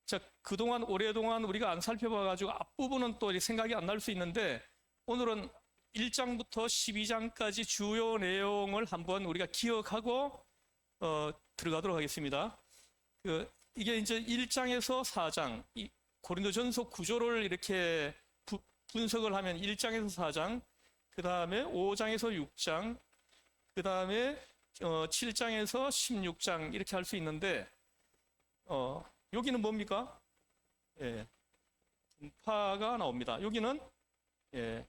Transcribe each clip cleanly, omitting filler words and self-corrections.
자, 그동안 오랫동안 우리가 안 살펴봐가지고 앞부분은 또 생각이 안 날 수 있는데 오늘은 1장부터 12장까지 주요 내용을 한번 우리가 기억하고 들어가도록 하겠습니다. 이게 이제 1장에서 4장, 이 고린도전서 구조를 이렇게 분석을 하면 1장에서 4장, 그 다음에 5장에서 6장, 그 다음에 7장에서 16장 이렇게 할 수 있는데 여기는 뭡니까? 예, 분파가 나옵니다. 여기는 예,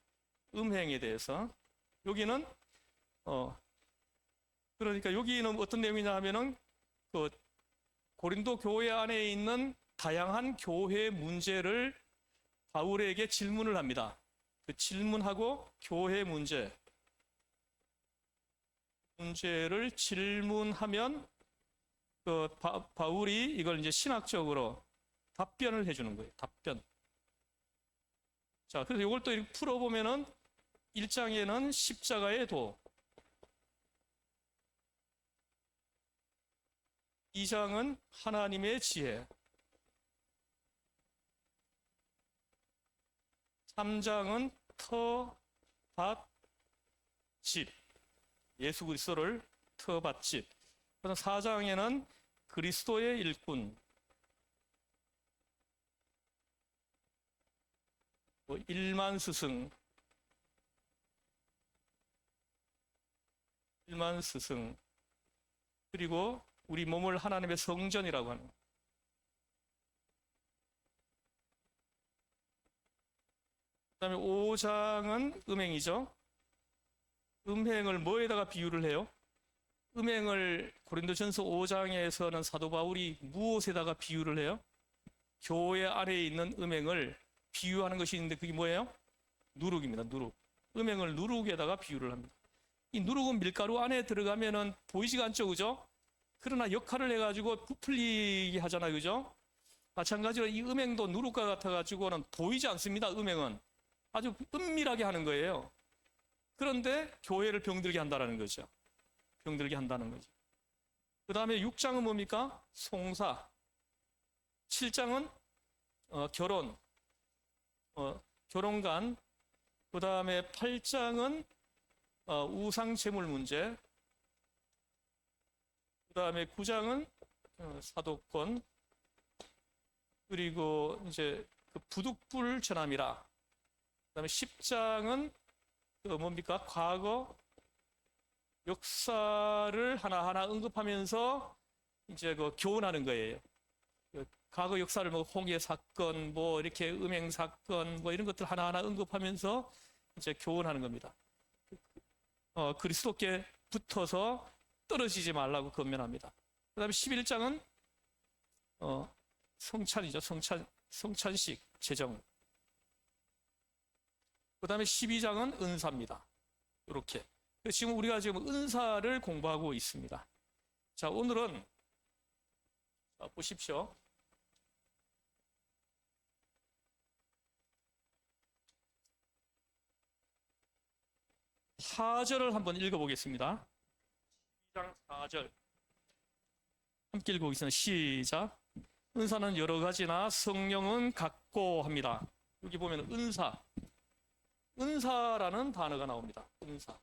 음행에 대해서, 여기는 그러니까 여기는 어떤 내용이냐 하면은 그 고린도 교회 안에 있는 다양한 교회 문제를 바울에게 질문을 합니다. 그 질문하고 교회 문제를 질문하면 그 바울이 이걸 이제 신학적으로 답변을 해주는 거예요. 답변. 자, 그래서 이걸 또 풀어보면은 1장에는 십자가의 도, 2장은 하나님의 지혜, 3장은 터, 밭, 집, 예수 그리스도를 터, 밭, 집. 그래서 4장에는 그리스도의 일꾼, 일만 스승, 그리고 우리 몸을 하나님의 성전이라고 하는. 그 다음에 5장은 음행이죠. 음행을 뭐에다가 비유를 해요? 음행을 고린도전서 5장에서는 사도 바울이 무엇에다가 비유를 해요? 교회 안에 있는 음행을 비유하는 것이 있는데 그게 뭐예요? 누룩입니다. 누룩. 음행을 누룩에다가 비유를 합니다. 이 누룩은 밀가루 안에 들어가면은 보이지가 않죠, 그죠? 그러나 역할을 해가지고 부풀리게 하잖아요, 그죠? 마찬가지로 이 음행도 누룩과 같아가지고는 보이지 않습니다. 음행은 아주 은밀하게 하는 거예요. 그런데 교회를 병들게 한다는 거죠. 병들게 한다는 거죠. 그 다음에 6장은 뭡니까? 송사. 7장은 결혼, 결혼관. 그 다음에 8장은 우상 제물 문제. 그 다음에 9장은 사도권. 그리고 이제 그 부득불 전함이라. 그 다음에 10장은 뭡니까? 과거 역사를 하나하나 언급하면서 이제 그 교훈하는 거예요. 과거 역사를 뭐 홍해 사건, 뭐 이렇게 음행 사건, 뭐 이런 것들 하나하나 언급하면서 이제 교훈하는 겁니다. 그리스도께 붙어서 떨어지지 말라고 권면합니다. 그 다음에 11장은 성찬이죠. 성찬식, 제정. 그 다음에 12장은 은사입니다. 이렇게. 지금 우리가 지금 은사를 공부하고 있습니다. 자, 오늘은 보십시오. 사절을 한번 읽어보겠습니다. 12장 4절. 함께 읽어보겠습니다. 시작. 은사는 여러 가지나 성령은 같고 합니다. 여기 보면 은사라는 단어가 나옵니다. 은사.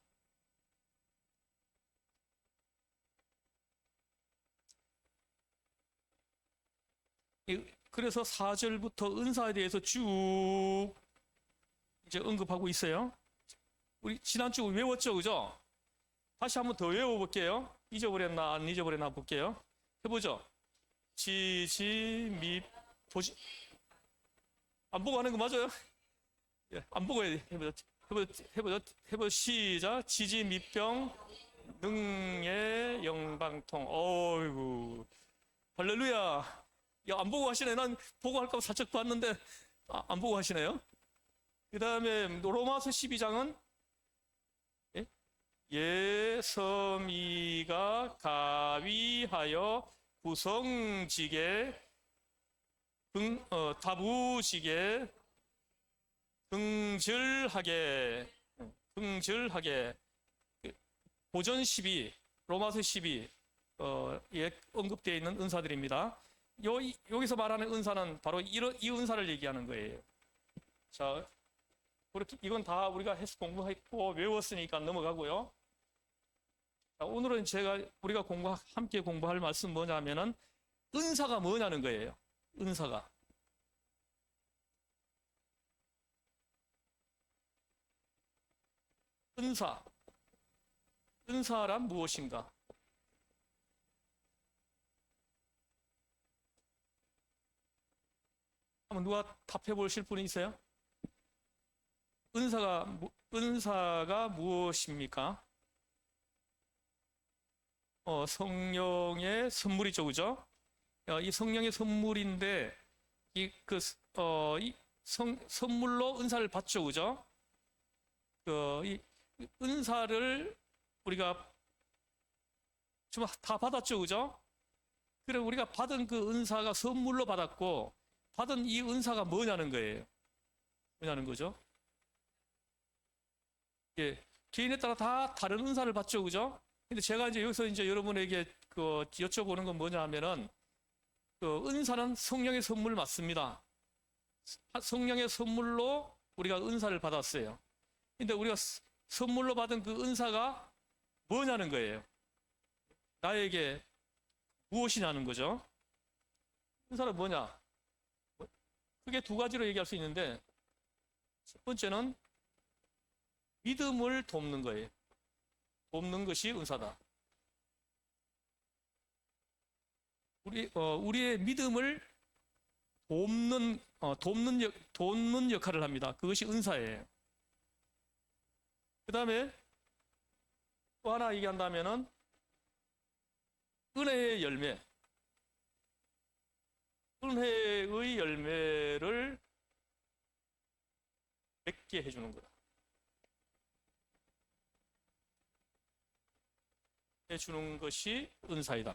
그래서 4절부터 은사에 대해서 쭉 이제 언급하고 있어요. 우리 지난주 외웠죠, 그죠? 다시 한번 더 외워볼게요. 잊어버렸나 안 잊어버렸나 볼게요. 해보죠. 보지. 안 보고 하는 거 맞아요? 예, 안 보고 해보죠. 시작. 지지, 밑병, 능의 영방통. 어이구. 할렐루야. 야, 안 보고 하시네. 난 보고 할까 봐 살짝 봤는데, 안 보고 하시네요. 그 다음에 로마서 12장은 예섬이가 가위하여 구성지게 다부지게 긍질하게 보전 12 로마서 12 에 언급되어 있는 은사들입니다. 여기서 말하는 은사는 바로 이 은사를 얘기하는 거예요. 자, 그렇게 이건 다 우리가 해서 공부했고 외웠으니까 넘어가고요. 자, 오늘은 우리가 함께 공부할 말씀 뭐냐면은 은사가 뭐냐는 거예요. 은사가. 은사란 무엇인가? 한번 누가 답해 보실 분이 있어요? 은사가 무엇입니까? 성령의 선물이죠, 그죠? 이 성령의 선물인데, 선물로 은사를 받죠, 그죠? 이 은사를 우리가 좀 다 받았죠, 그죠? 그래, 우리가 받은 그 은사가 선물로 받았고, 받은 이 은사가 뭐냐는 거예요. 뭐냐는 거죠? 예, 개인에 따라 다 다른 은사를 받죠, 그죠? 근데 제가 이제 여기서 이제 여러분에게 여쭤보는 건 뭐냐 하면은, 은사는 성령의 선물 맞습니다. 성령의 선물로 우리가 은사를 받았어요. 근데 우리가 선물로 받은 그 은사가 뭐냐는 거예요. 나에게 무엇이냐는 거죠. 은사는 뭐냐? 크게 두 가지로 얘기할 수 있는데, 첫 번째는 믿음을 돕는 거예요. 돕는 것이 은사다. 우리의 믿음을 돕는 역할을 합니다. 그것이 은사예요. 그 다음에 또 하나 얘기한다면은 은혜의 열매. 은혜의 열매를 맺게 해주는 거다. 해주는 것이 은사이다.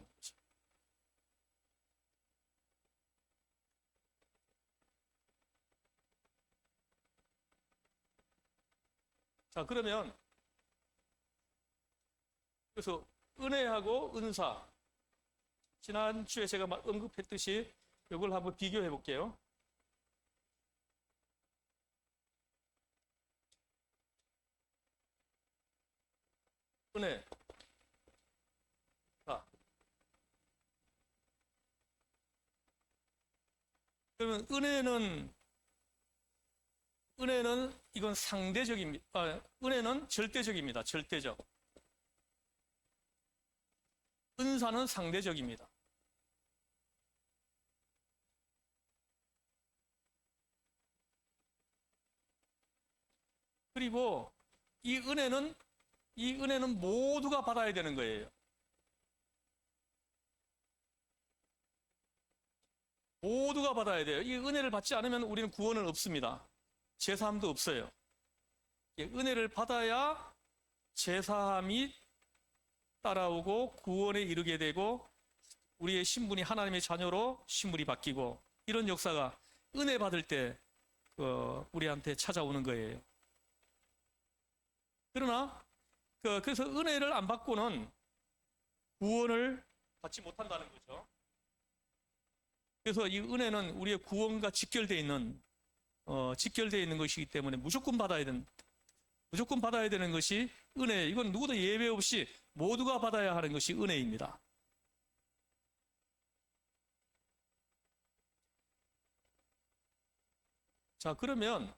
자, 그러면 그래서 은혜하고 은사, 지난주에 제가 언급했듯이 이걸 한번 비교해 볼게요. 은혜. 자, 그러면 은혜는 이건 상대적입니다. 은혜는 절대적입니다. 절대적. 은사는 상대적입니다. 그리고 이 은혜는 모두가 받아야 되는 거예요. 모두가 받아야 돼요. 이 은혜를 받지 않으면 우리는 구원은 없습니다. 제사함도 없어요. 은혜를 받아야 제사함이 따라오고 구원에 이르게 되고 우리의 신분이 하나님의 자녀로 신분이 바뀌고 이런 역사가 은혜 받을 때 우리한테 찾아오는 거예요. 그러나 그래서 은혜를 안 받고는 구원을 받지 못한다는 거죠. 그래서 이 은혜는 우리의 구원과 직결되어 있는 것이기 때문에 무조건 받아야 되는 것이 은혜. 이건 누구도 예외 없이 모두가 받아야 하는 것이 은혜입니다. 자, 그러면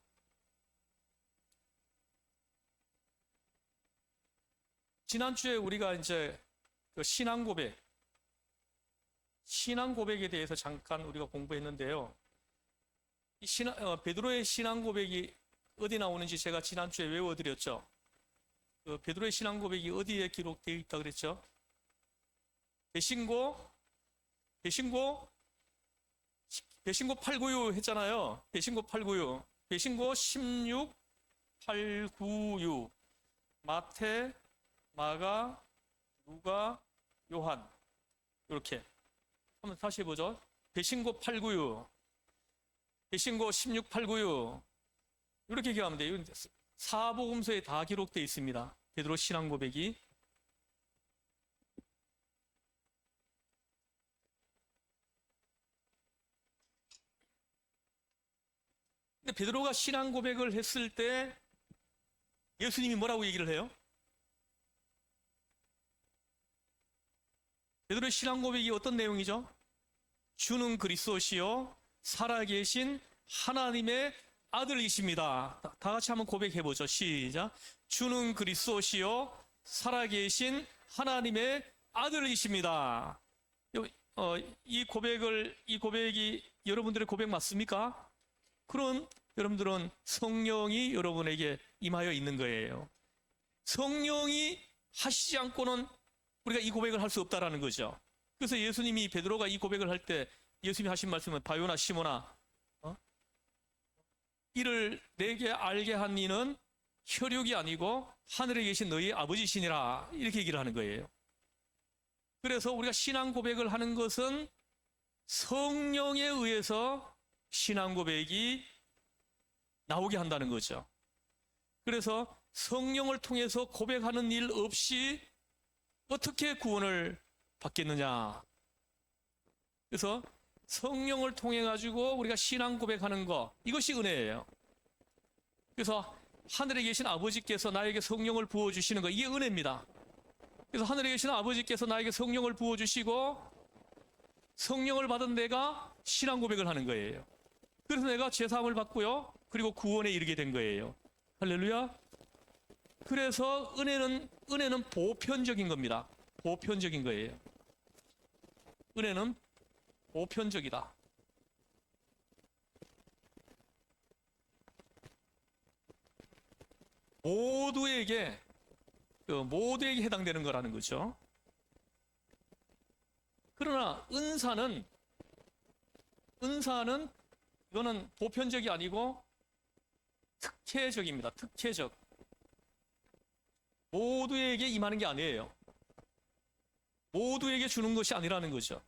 지난주에 우리가 이제 신앙 고백에 대해서 잠깐 우리가 공부했는데요. 베드로의 신앙 고백이 어디 나오는지 제가 지난주에 외워드렸죠. 베드로의 신앙 고백이 어디에 기록되어 있다 그랬죠? 배신고 896 했잖아요. 배신고 896. 배신고 16, 896. 마태, 마가, 누가, 요한. 이렇게. 한번 다시 해보죠. 배신고 896. 배신고 16, 896. 이렇게 기억하면 돼요. 사복음서에 다 기록되어 있습니다. 베드로 신앙 고백이. 근데 베드로가 신앙 고백을 했을 때 예수님이 뭐라고 얘기를 해요? 베드로의 신앙 고백이 어떤 내용이죠? 주는 그리스도시요 살아계신 하나님의 아들이십니다. 다 같이 한번 고백해 보죠. 시작. 주는 그리스도시요 살아계신 하나님의 아들이십니다. 이 고백이 여러분들의 고백 맞습니까? 그럼 여러분들은 성령이 여러분에게 임하여 있는 거예요. 성령이 하시지 않고는 우리가 이 고백을 할 수 없다라는 거죠. 그래서 예수님이 베드로가 이 고백을 할 때 예수님이 하신 말씀은 바요나 시모나 이를 내게 알게 한 이는 혈육이 아니고 하늘에 계신 너희 아버지시니라 이렇게 얘기를 하는 거예요. 그래서 우리가 신앙 고백을 하는 것은 성령에 의해서 신앙 고백이 나오게 한다는 거죠. 그래서 성령을 통해서 고백하는 일 없이 어떻게 구원을 받겠느냐. 그래서 성령을 통해 가지고 우리가 신앙 고백하는 것, 이것이 은혜예요. 그래서 하늘에 계신 아버지께서 나에게 성령을 부어주시는 것, 이게 은혜입니다. 그래서 하늘에 계신 아버지께서 나에게 성령을 부어주시고 성령을 받은 내가 신앙 고백을 하는 거예요. 그래서 내가 죄사함을 받고요, 그리고 구원에 이르게 된 거예요. 할렐루야. 그래서 은혜는 보편적인 겁니다. 보편적인 거예요. 은혜는 보편적이다. 모두에게 해당되는 거라는 거죠. 그러나 은사는 이거는 보편적이 아니고 특혜적입니다. 특혜적. 모두에게 임하는 게 아니에요. 모두에게 주는 것이 아니라는 거죠.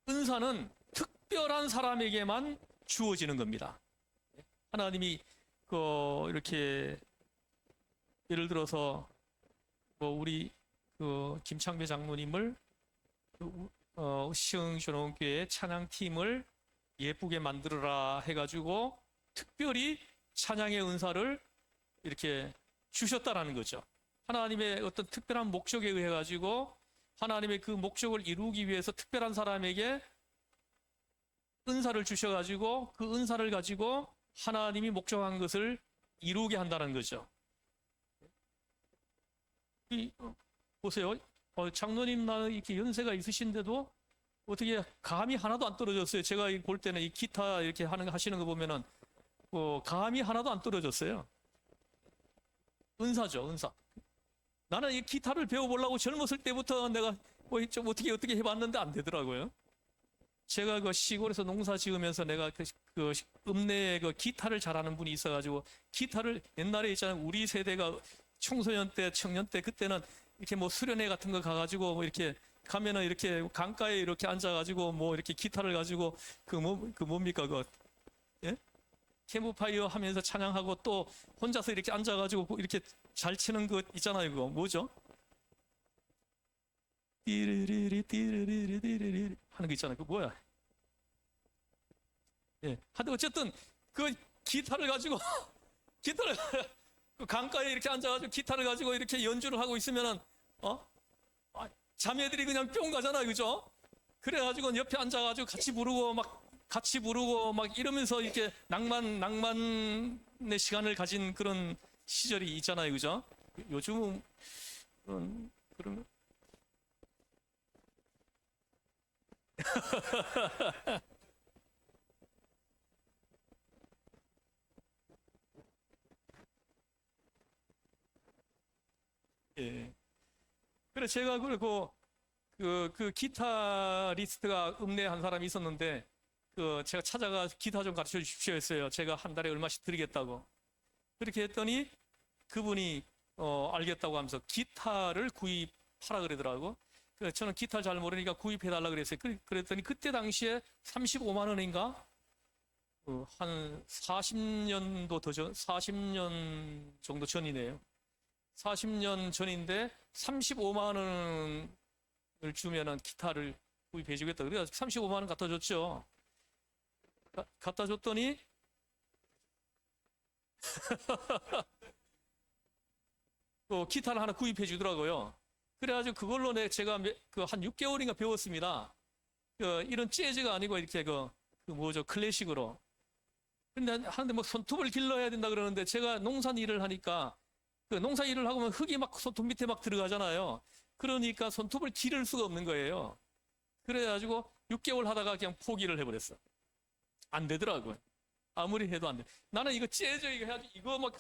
은사는 특별한 사람에게만 주어지는 겁니다. 하나님이 이렇게 예를 들어서 우리 김창배 장로님을 시흥신혼교회 찬양팀을 예쁘게 만들어라 해가지고 특별히 찬양의 은사를 이렇게 주셨다라는 거죠. 하나님의 어떤 특별한 목적에 의해 가지고 하나님의 그 목적을 이루기 위해서 특별한 사람에게 은사를 주셔가지고 그 은사를 가지고 하나님이 목적한 것을 이루게 한다는 거죠. 보세요. 장로님 나는 이렇게 연세가 있으신데도 어떻게 감이 하나도 안 떨어졌어요. 제가 볼 때는 이 기타 이렇게 하시는 거 보면은 감이 하나도 안 떨어졌어요. 은사죠, 은사. 나는 이 기타를 배워보려고 젊었을 때부터 내가 좀 어떻게 해봤는데 안 되더라고요. 제가 그 시골에서 농사 지으면서 내가 그 읍내에 그 기타를 잘하는 분이 있어가지고 기타를 옛날에 있잖아요. 우리 세대가 청소년 때, 청년 때 그때는 이렇게 수련회 같은 거 가가지고 이렇게 가면은 이렇게 강가에 이렇게 앉아가지고 이렇게 기타를 가지고 뭡니까 예? 캠프파이어 하면서 찬양하고 또 혼자서 이렇게 앉아가지고 이렇게 잘 치는 거 있잖아요. 그거 뭐죠? 띠르리리 띠르리리 띠르리리 하는 거 있잖아요. 그거 뭐야? 예. 하여튼 어쨌든 그 기타를 가지고 그 강가에 이렇게 앉아가지고 기타를 가지고 이렇게 연주를 하고 있으면은 자매들이 그냥 뿅 가잖아요. 그죠? 그래가지고 옆에 앉아가지고 같이 부르고 막 이러면서 이렇게 낭만의 시간을 가진 그런 시절이 있잖아요. 그죠? 요즘은 그런 예. 그래 제가 그 기타리스트가 읍내에 한 사람이 있었는데 제가 찾아가 기타 좀 가르쳐 주십시오 했어요. 제가 한 달에 얼마씩 드리겠다고. 그렇게 했더니 그분이 알겠다고 하면서 기타를 구입하라 그러더라고. 그래서 저는 기타를 잘 모르니까 구입해달라 그랬어요. 그랬더니 그때 당시에 35만 원인가? 한 40년 정도 전이네요. 40년 전인데 35만 원을 주면은 기타를 구입해 주겠다. 그래서 35만 원 갖다 줬죠. 갖다 줬더니 또 기타를 하나 구입해 주더라고요. 그래가지고 그걸로 제가 한 6개월인가 배웠습니다. 이런 재즈가 아니고 이렇게 뭐죠, 클래식으로. 근데 하는데 뭐 손톱을 길러야 된다 그러는데 제가 농사 일을 하니까 농사 일을 하고 흙이 막 손톱 밑에 막 들어가잖아요. 그러니까 손톱을 기를 수가 없는 거예요. 그래가지고 6개월 하다가 그냥 포기를 해버렸어. 안 되더라고요. 아무리 해도 안 돼. 나는 이거 재즈 이거 해야지 이거 막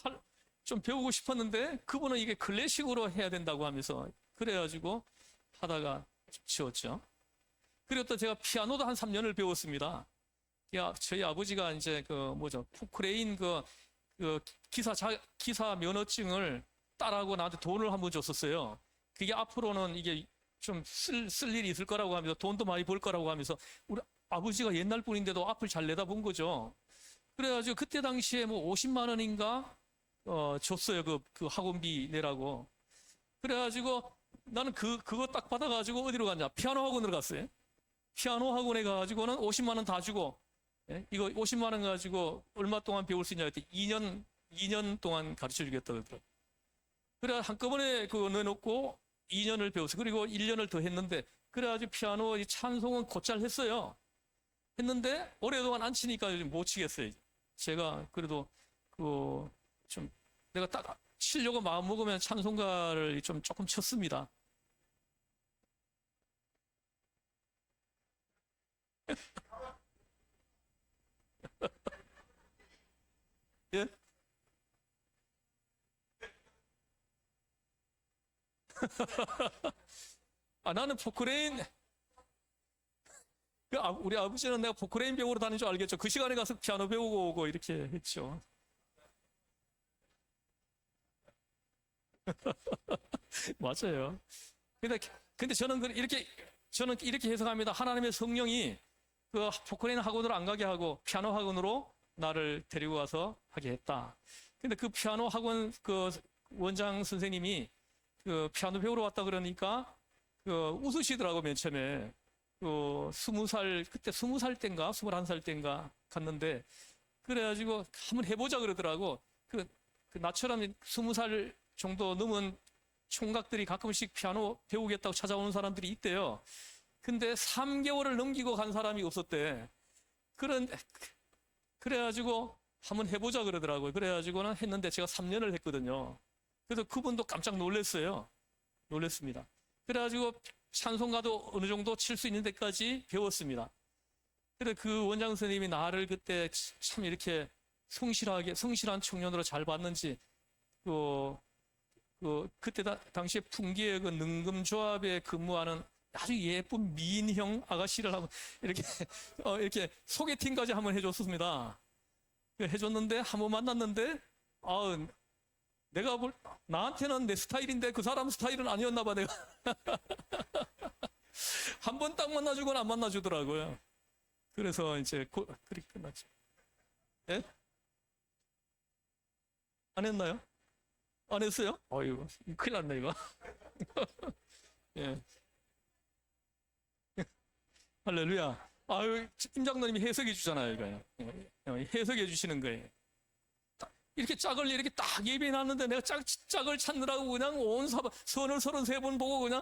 좀 배우고 싶었는데 그분은 이게 클래식으로 해야 된다고 하면서 그래가지고 하다가 지웠죠. 그리고 또 제가 피아노도 한 3년을 배웠습니다. 저희 아버지가 이제 뭐죠, 포크레인 기사 면허증을 따라하고 나한테 돈을 한번 줬었어요. 그게 앞으로는 이게 좀 쓸 일이 있을 거라고 하면서 돈도 많이 벌 거라고 하면서 우리 아버지가 옛날 분인데도 앞을 잘 내다본 거죠. 그래가지고 그때 당시에 뭐 50만 원인가 줬어요. 그 학원비 내라고. 그래가지고 나는 그거 딱 받아가지고 어디로 갔냐? 피아노 학원으로 갔어요. 피아노 학원에 가가지고는 50만 원 다 주고, 예? 이거 50만 원 가지고 얼마 동안 배울 수 있냐 했더니 2년 동안 가르쳐 주겠다 그러더라고요. 그래 한꺼번에 그거 넣어놓고 2년을 배웠어요. 그리고 1년을 더 했는데, 그래가지고 피아노 찬송은 곧잘 했어요. 했는데 오랫동안 안 치니까 요즘 못 치겠어요. 제가 그래도 좀 내가 딱 치려고 마음 먹으면 찬송가를 좀 조금 쳤습니다. 예? 나는 포크레인, 우리 아버지는 내가 포크레인 배우러 다닌 줄 알겠죠. 그 시간에 가서 피아노 배우고 오고 이렇게 했죠. 맞아요. 근데 저는 이렇게 해석합니다. 하나님의 성령이 포크레인 학원으로 안 가게 하고 피아노 학원으로 나를 데리고 가서 하게 했다. 근데 그 피아노 학원 원장 선생님이 피아노 배우러 왔다 그러니까 웃으시더라고. 맨 처음에 20살, 그때 20살 땐가 21살 땐가 갔는데, 그래가지고 한번 해보자 그러더라고. 나처럼 20살 정도 넘은 총각들이 가끔씩 피아노 배우겠다고 찾아오는 사람들이 있대요. 근데 3개월을 넘기고 간 사람이 없었대. 그래가지고 한번 해보자 그러더라고요. 그래가지고는 했는데 제가 3년을 했거든요. 그래서 그분도 깜짝 놀랐어요. 놀랐습니다. 그래가지고 찬송가도 어느 정도 칠 수 있는 데까지 배웠습니다. 그래서 그 원장 선생님이 나를 그때 참 이렇게 성실한 청년으로 잘 봤는지, 그때 당시에 풍기의 능금조합에 근무하는 아주 예쁜 미인형 아가씨를 한번 이렇게 소개팅까지 한번 해줬습니다. 해줬는데 한번 만났는데, 나한테는 내 스타일인데 그 사람 스타일은 아니었나 봐, 내가. 한 번 딱 만나주고는 안 만나주더라고요. 그래서 이제 그렇게 끝났죠. 예? 안 했나요? 안 했어요? 이거 큰일 났네, 이거. 예. 할렐루야. 임 장로님이 해석해 주잖아요, 이거요. 해석해 주시는 거예요. 이렇게 짝을 이렇게 딱 예배해 놨는데 내가 짝을 찾느라고 그냥 온 선을 33번 보고 그냥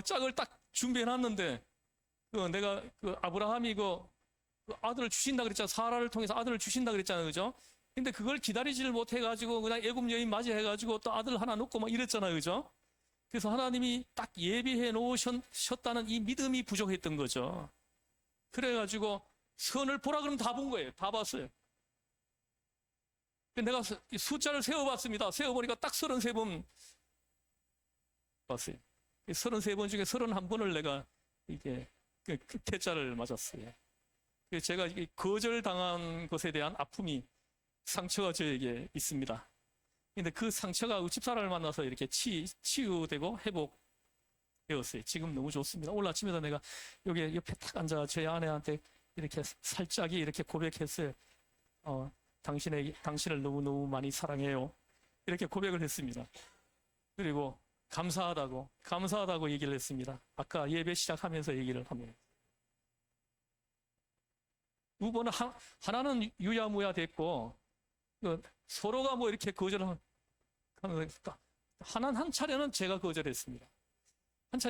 짝을 딱 준비해 놨는데, 내가 아브라함이 아들을 주신다 그랬잖아. 사라를 통해서 아들을 주신다 그랬잖아요. 그죠? 근데 그걸 기다리지를 못해가지고 그냥 애굽 여인 맞이해가지고 또 아들 하나 놓고 막 이랬잖아요. 그죠? 그래서 하나님이 딱 예비해 놓으셨다는 이 믿음이 부족했던 거죠. 그래가지고 선을 보라 그러면 다 본 거예요. 다 봤어요. 내가 숫자를 세어봤습니다. 세어보니까 딱 33번 봤어요. 33번 중에 31번을 내가 이게 태자를 맞았어요. 제가 거절당한 것에 대한 아픔이, 상처가 저에게 있습니다. 근데 그 상처가 집사람을 만나서 이렇게 치유되고 회복되었어요. 지금 너무 좋습니다. 오늘 아침에도 내가 여기 옆에 딱 앉아 제 아내한테 이렇게 살짝이 이렇게 고백했어요. 당신을 너무너무 많이 사랑해요. 이렇게 고백을 했습니다. 그리고 감사하다고 얘기를 했습니다. 아까 예배 시작하면서 얘기를 합니다. 두 번은 하나는 유야무야 됐고, 서로가 뭐 이렇게 거절하는, 한 차례는 제가 거절했습니다.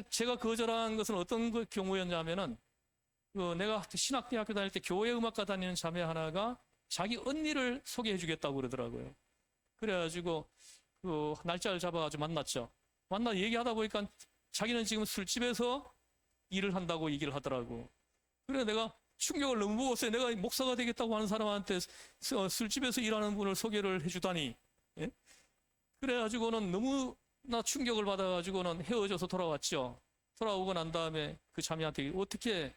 제가 거절한 것은 어떤 경우였냐면은, 내가 신학대학교 다닐 때 교회 음악과 다니는 자매 하나가 자기 언니를 소개해 주겠다고 그러더라고요. 그래가지고, 날짜를 잡아가지고 만났죠. 얘기하다 보니까 자기는 지금 술집에서 일을 한다고 얘기를 하더라고. 그래 내가 충격을 너무 먹었어요. 내가 목사가 되겠다고 하는 사람한테 술집에서 일하는 분을 소개를 해주다니. 예? 그래가지고는 너무나 충격을 받아가지고는 헤어져서 돌아왔죠. 돌아오고 난 다음에 그 자매한테 어떻게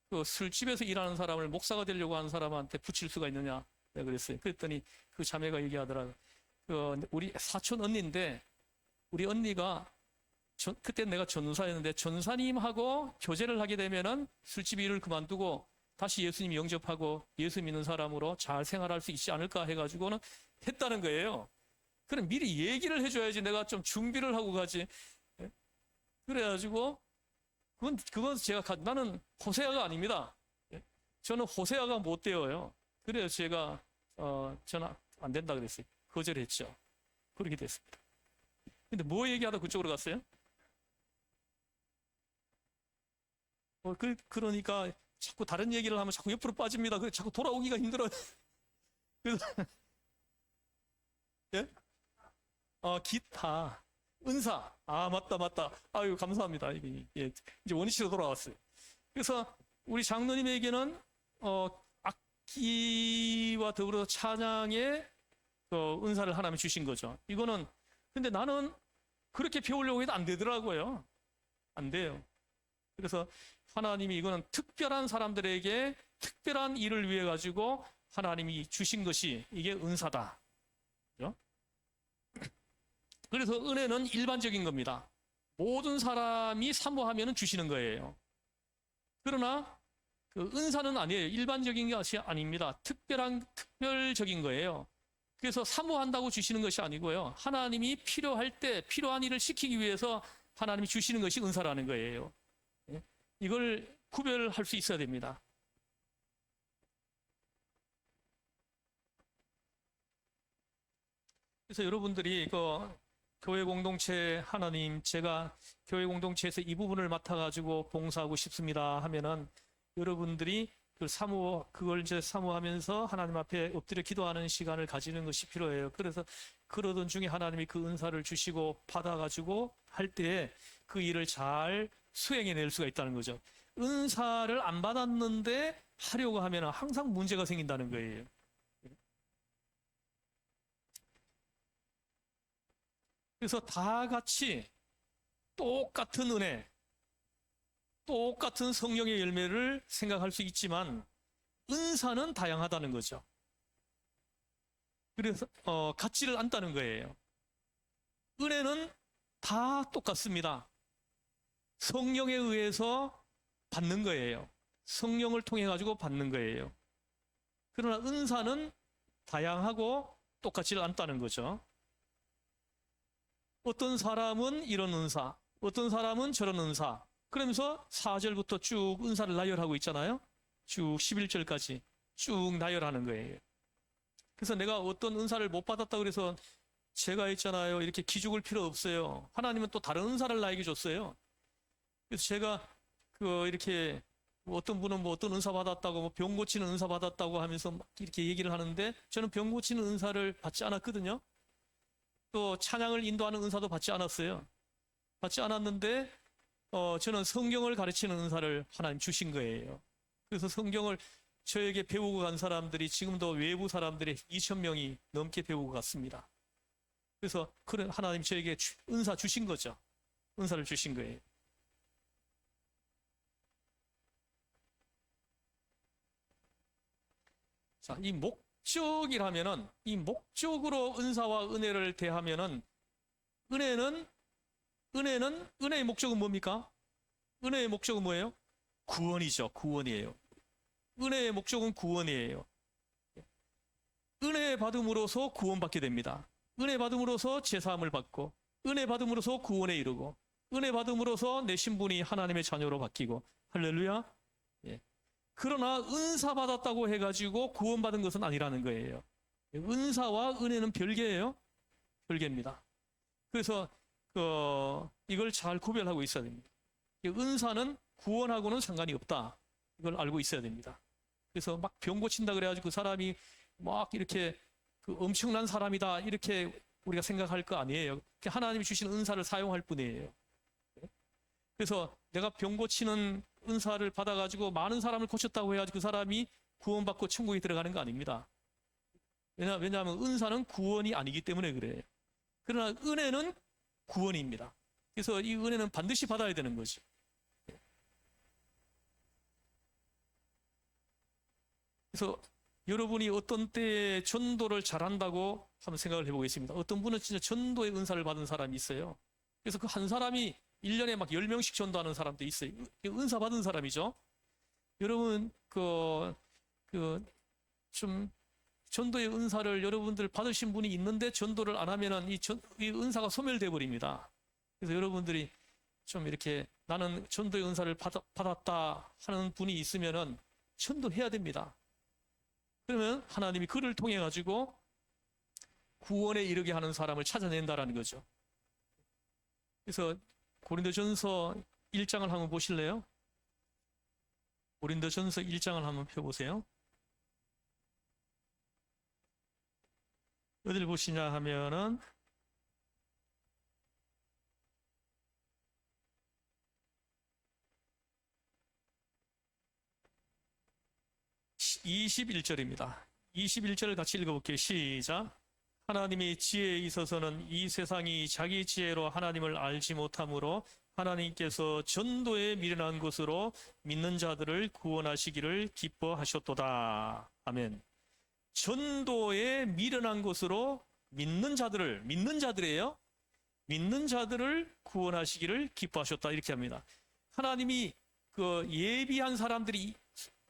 그 술집에서 일하는 사람을 목사가 되려고 하는 사람한테 붙일 수가 있느냐. 내가 그랬어요. 그랬더니 그 자매가 얘기하더라고요. 우리 사촌 언니인데 우리 언니가 그때 내가 전사였는데 전사님하고 교제를 하게 되면은 술집 일을 그만두고 다시 예수님 영접하고 예수 믿는 사람으로 잘 생활할 수 있지 않을까 해가지고는 했다는 거예요. 그럼 미리 얘기를 해줘야지 내가 좀 준비를 하고 가지. 그래가지고 그건 제가 나는 호세아가 아닙니다. 저는 호세아가 못 되어요. 그래서 제가 저는 안 된다 그랬어요. 거절했죠. 그렇게 됐습니다. 근데 뭐 얘기하다 그쪽으로 갔어요? 그러니까 자꾸 다른 얘기를 하면 자꾸 옆으로 빠집니다. 그래서 자꾸 돌아오기가 힘들어요. 그래서 예? 기타, 은사. 맞다. 아유, 감사합니다. 예, 이제 원위치로 돌아왔어요. 그래서 우리 장로님에게는 악기와 더불어 찬양의 은사를 하나님 주신 거죠. 이거는 근데 나는 그렇게 배우려고 해도 안 되더라고요. 안 돼요. 그래서 하나님이 이거는 특별한 사람들에게 특별한 일을 위해 가지고 하나님이 주신 것이 이게 은사다. 그렇죠? 그래서 은혜는 일반적인 겁니다. 모든 사람이 사모하면 주시는 거예요. 그러나 그 은사는 아니에요. 일반적인 것이 아닙니다. 특별적인 거예요. 그래서 사모한다고 주시는 것이 아니고요. 하나님이 필요할 때 필요한 일을 시키기 위해서 하나님이 주시는 것이 은사라는 거예요. 이걸 구별할 수 있어야 됩니다. 그래서 여러분들이 교회 공동체 하나님 제가 교회 공동체에서 이 부분을 맡아가지고 봉사하고 싶습니다 하면은 여러분들이 그걸 이제 사모하면서 하나님 앞에 엎드려 기도하는 시간을 가지는 것이 필요해요. 그래서 그러던 중에 하나님이 그 은사를 주시고 받아가지고 할 때 그 일을 잘 수행해낼 수가 있다는 거죠. 은사를 안 받았는데 하려고 하면 항상 문제가 생긴다는 거예요. 그래서 다 같이 똑같은 은혜, 똑같은 성령의 열매를 생각할 수 있지만 은사는 다양하다는 거죠. 그래서 같지를 않다는 거예요. 은혜는 다 똑같습니다. 성령에 의해서 받는 거예요. 성령을 통해 가지고 받는 거예요. 그러나 은사는 다양하고 똑같지를 않다는 거죠. 어떤 사람은 이런 은사, 어떤 사람은 저런 은사. 그러면서 4절부터 쭉 은사를 나열하고 있잖아요. 쭉 11절까지 쭉 나열하는 거예요. 그래서 내가 어떤 은사를 못 받았다고 그래서 제가 있잖아요. 이렇게 기죽을 필요 없어요. 하나님은 또 다른 은사를 나에게 줬어요. 그래서 제가 이렇게 어떤 분은 뭐 어떤 은사 받았다고, 뭐 병 고치는 은사 받았다고 하면서 막 이렇게 얘기를 하는데 저는 병 고치는 은사를 받지 않았거든요. 또 찬양을 인도하는 은사도 받지 않았어요. 받지 않았는데 저는 성경을 가르치는 은사를 하나님 주신 거예요. 그래서 성경을 저에게 배우고 간 사람들이 지금도 외부 사람들이 2,000명이 넘게 배우고 갔습니다. 그래서 그런 하나님 저에게 은사 주신 거죠. 은사를 주신 거예요. 자, 이 목적이라면은 이 목적으로 은사와 은혜를 대하면은 은혜의 목적은 뭡니까? 은혜의 목적은 뭐예요? 구원이죠. 구원이에요. 은혜의 목적은 구원이에요. 은혜 받음으로써 구원받게 됩니다. 은혜 받음으로써 제사함을 받고 은혜 받음으로써 구원에 이르고, 은혜 받음으로써 내 신분이 하나님의 자녀로 바뀌고, 할렐루야. 예. 그러나 은사 받았다고 해가지고 구원받은 것은 아니라는 거예요. 은사와 은혜는 별개예요. 별개입니다. 그래서 이걸 잘 구별하고 있어야 됩니다. 은사는 구원하고는 상관이 없다. 이걸 알고 있어야 됩니다. 그래서 막 병 고친다 그래가지고 그 사람이 막 이렇게 엄청난 사람이다 이렇게 우리가 생각할 거 아니에요. 하나님이 주신 은사를 사용할 뿐이에요. 그래서 내가 병 고치는 은사를 받아가지고 많은 사람을 고쳤다고 해가지고 그 사람이 구원받고 천국에 들어가는 거 아닙니다. 왜냐하면 은사는 구원이 아니기 때문에 그래요. 그러나 은혜는 구원입니다. 그래서 이 은혜는 반드시 받아야 되는 거죠. 그래서 여러분이 어떤 때에 전도를 잘한다고 한번 생각을 해보겠습니다. 어떤 분은 진짜 전도의 은사를 받은 사람이 있어요. 그래서 그 한 사람이 1년에 막 10명씩 전도하는 사람도 있어요. 은사 받은 사람이죠. 여러분, 좀 전도의 은사를 여러분들 받으신 분이 있는데 전도를 안 하면은 이 은사가 소멸돼 버립니다. 그래서 여러분들이 좀 이렇게 나는 전도의 은사를 받았다 하는 분이 있으면은 전도해야 됩니다. 그러면 하나님이 그를 통해 가지고 구원에 이르게 하는 사람을 찾아낸다라는 거죠. 그래서 고린도전서 1장을 한번 보실래요? 고린도전서 1장을 한번 펴보세요. 어디를 보시냐 하면은 21절입니다. 21절을 같이 읽어볼게요. 시작. 하나님의 지혜에 있어서는 이 세상이 자기 지혜로 하나님을 알지 못하므로 하나님께서 전도에 미련한 것으로 믿는 자들을 구원하시기를 기뻐하셨도다. 아멘. 전도에 미련한 것으로 믿는 자들이에요. 믿는 자들을 구원하시기를 기뻐하셨다. 이렇게 합니다. 하나님이 예비한 사람들이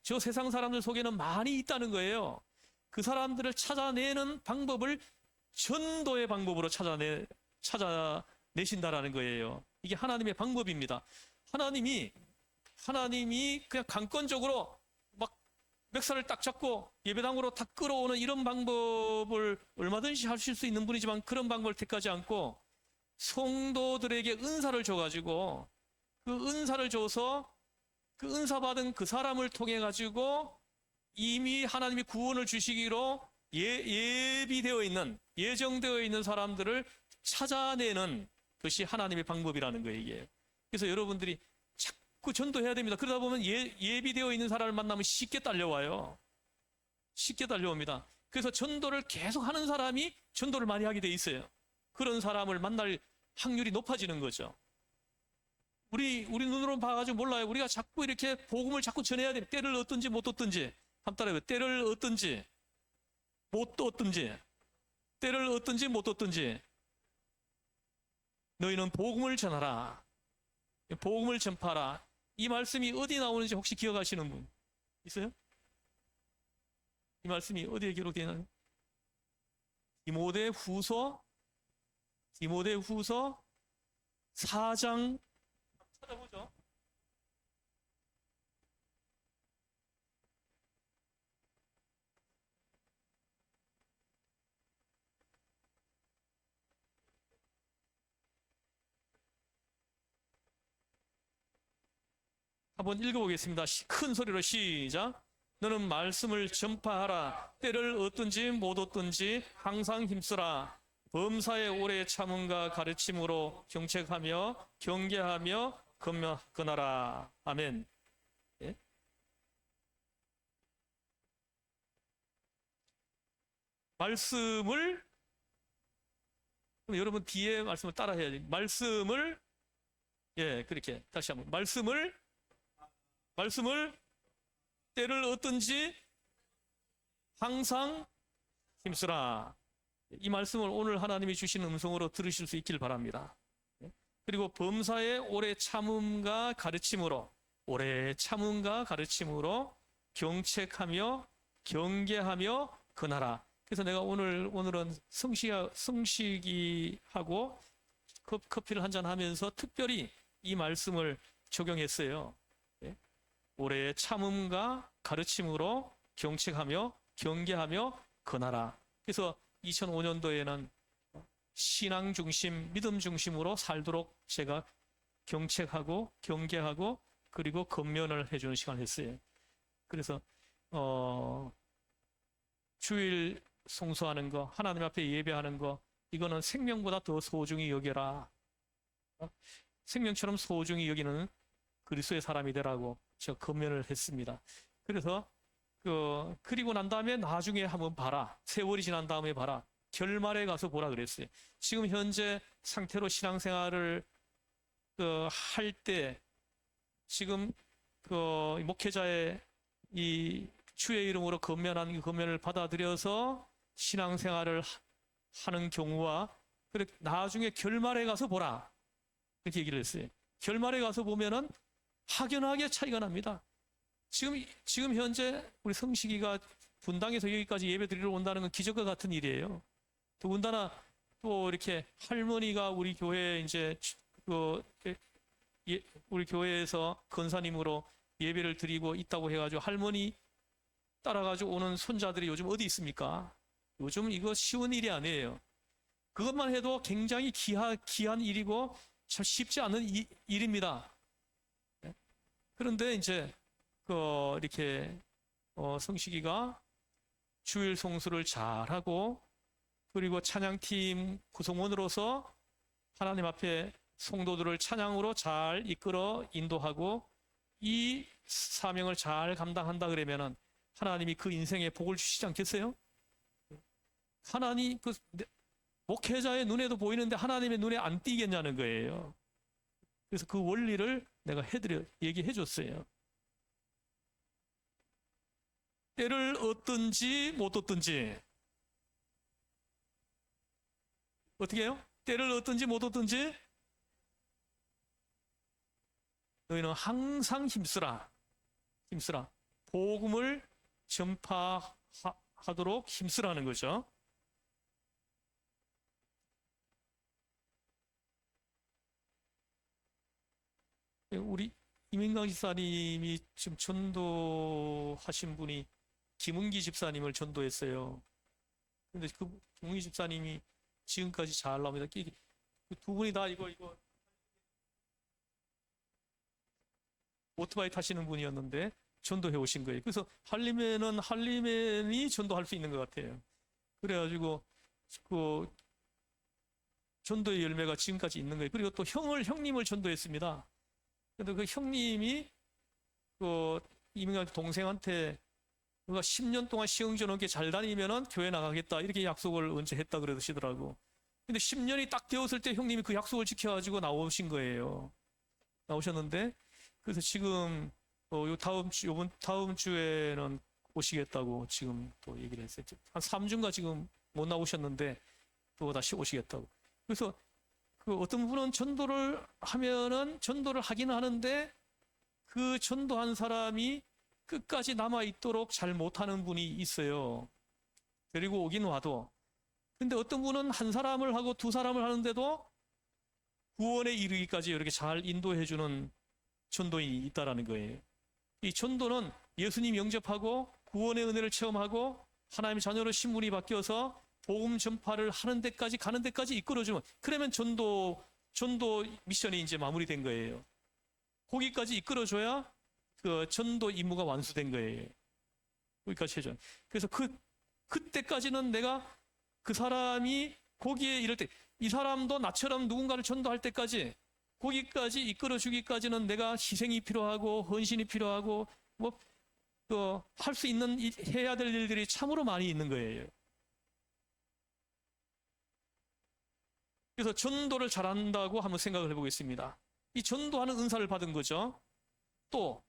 저 세상 사람들 속에는 많이 있다는 거예요. 그 사람들을 찾아내는 방법을 전도의 방법으로 찾아내신다라는 거예요. 이게 하나님의 방법입니다. 하나님이 그냥 강권적으로 막 멱살을 딱 잡고 예배당으로 다 끌어오는 이런 방법을 얼마든지 하실 수 있는 분이지만 그런 방법을 택하지 않고 성도들에게 은사를 줘가지고 그 은사를 줘서 그 은사 받은 그 사람을 통해 가지고 이미 하나님이 구원을 주시기로 예정되어 있는 사람들을 찾아내는 것이 하나님의 방법이라는 거예요, 이게. 그래서 여러분들이 자꾸 전도해야 됩니다. 그러다 보면 예비되어 있는 사람을 만나면 쉽게 딸려와요. 쉽게 딸려옵니다. 그래서 전도를 계속 하는 사람이 전도를 많이 하게 돼 있어요. 그런 사람을 만날 확률이 높아지는 거죠. 우리 눈으로 봐가지고 몰라요. 우리가 자꾸 이렇게 복음을 자꾸 전해야 돼. 때를 얻든지 못 얻든지. 한번 따라해봐요. 때를 얻든지 못 얻든지. 때를 얻든지 못 얻든지. 너희는 복음을 전하라. 복음을 전파하라. 이 말씀이 어디 나오는지 혹시 기억하시는 분 있어요? 이 말씀이 어디에 기록되어 있나요? 디모데후서 4장 찾아보죠. 한번 읽어보겠습니다. 큰 소리로 시작. 너는 말씀을 전파하라. 때를 얻든지 못 얻든지 항상 힘쓰라. 범사에 오래 참음과 가르침으로 경책하며 경계하며 건하라. 아멘. 예? 말씀을 그럼 여러분 뒤에 말씀을 따라 해야지. 말씀을 그렇게 다시 한번 말씀을 때를 얻든지 항상 힘쓰라. 이 말씀을 오늘 하나님이 주신 음성으로 들으실 수 있길 바랍니다. 그리고 범사에 오래 참음과 가르침으로 경책하며 경계하며 건하라. 그래서 내가 오늘은 성식이하고 커피를 한잔 하면서 특별히 이 말씀을 적용했어요. 예? 올해의 참음과 가르침으로 경책하며 경계하며 권하라. 그래서 2005년도에는 신앙 중심, 믿음 중심으로 살도록 제가 경책하고 경계하고 그리고 권면을 해주는 시간을 했어요. 그래서 주일 송수하는 거, 하나님 앞에 예배하는 거, 이거는 생명보다 더 소중히 여겨라. 생명처럼 소중히 여기는 그리스도의 사람이 되라고 제가 권면을 했습니다. 그래서 그리고 난 다음에 나중에 한번 봐라. 세월이 지난 다음에 봐라. 결말에 가서 보라 그랬어요. 지금 현재 상태로 신앙생활을 할 때 지금 목회자의 이 주의 이름으로 권면한 권면을 받아들여서 신앙생활을 하는 경우와 나중에 결말에 가서 보라 이렇게 얘기를 했어요. 결말에 가서 보면은 확연하게 차이가 납니다. 지금 현재 우리 성식이가 분당에서 여기까지 예배 드리러 온다는 건 기적과 같은 일이에요. 더군다나 또 이렇게 할머니가 우리 교회에 이제 우리 교회에서 권사님으로 예배를 드리고 있다고 해가지고 할머니 따라가지고 오는 손자들이 요즘 어디 있습니까? 요즘 이거 쉬운 일이 아니에요. 그것만 해도 굉장히 귀한 일이고 참 쉽지 않은 일입니다. 그런데 이제 이렇게 성식이가 주일 송수를 잘하고 그리고 찬양팀 구성원으로서 하나님 앞에 성도들을 찬양으로 잘 이끌어 인도하고 이 사명을 잘 감당한다 그러면은 하나님이 그 인생에 복을 주시지 않겠어요? 하나님 목회자의 눈에도 보이는데 하나님의 눈에 안 띄겠냐는 거예요. 그래서 그 원리를 내가 얘기해 줬어요. 때를 얻든지 못 얻든지 어떻게 해요? 때를 얻든지 못 얻든지 너희는 항상 힘쓰라. 복음을 전파하도록 힘쓰라는 거죠. 우리 이민강 집사님이 지금 전도하신 분이 김은기 집사님을 전도했어요. 근데 그 김은기 집사님이 지금까지 잘 나옵니다. 두 분이 다 이거 오토바이 타시는 분이었는데 전도해 오신 거예요. 그래서 할리맨이 전도할 수 있는 것 같아요. 그래가지고 그 전도의 열매가 지금까지 있는 거예요. 그리고 또 형님을 전도했습니다. 근데 그 형님이 이민강 동생한테 누가 10년 동안 시흥전원께 잘 다니면은 교회 나가겠다 이렇게 약속을 언제 했다 그러시더라고. 근데 10년이 딱 되었을 때 형님이 그 약속을 지켜가지고 나오신 거예요. 나오셨는데 그래서 지금 다음 주에는 오시겠다고 지금 또 얘기를 했어요. 한 3주인가 지금 못 나오셨는데 또 다시 오시겠다고. 그래서 어떤 분은 전도를 하기는 하는데 그 전도한 사람이 끝까지 남아있도록 잘 못하는 분이 있어요. 데리고 오긴 와도. 근데 어떤 분은 한 사람을 하고 두 사람을 하는데도 구원에 이르기까지 이렇게 잘 인도해주는 전도인이 있다라는 거예요. 이 전도는 예수님 영접하고 구원의 은혜를 체험하고 하나님의 자녀로 신분이 바뀌어서 복음 전파를 가는 데까지 이끌어주면 그러면 전도 미션이 이제 마무리된 거예요. 거기까지 이끌어줘야 그 전도 임무가 완수된 거예요. 거기까지 해줘. 그래서 그때까지는 내가 그 사람이 거기에 이럴 때 이 사람도 나처럼 누군가를 전도할 때까지 거기까지 이끌어주기까지는 내가 희생이 필요하고 헌신이 필요하고 할 수 있는 해야 될 일들이 참으로 많이 있는 거예요. 그래서 전도를 잘한다고 한번 생각을 해보겠습니다. 이 전도하는 은사를 받은 거죠. 또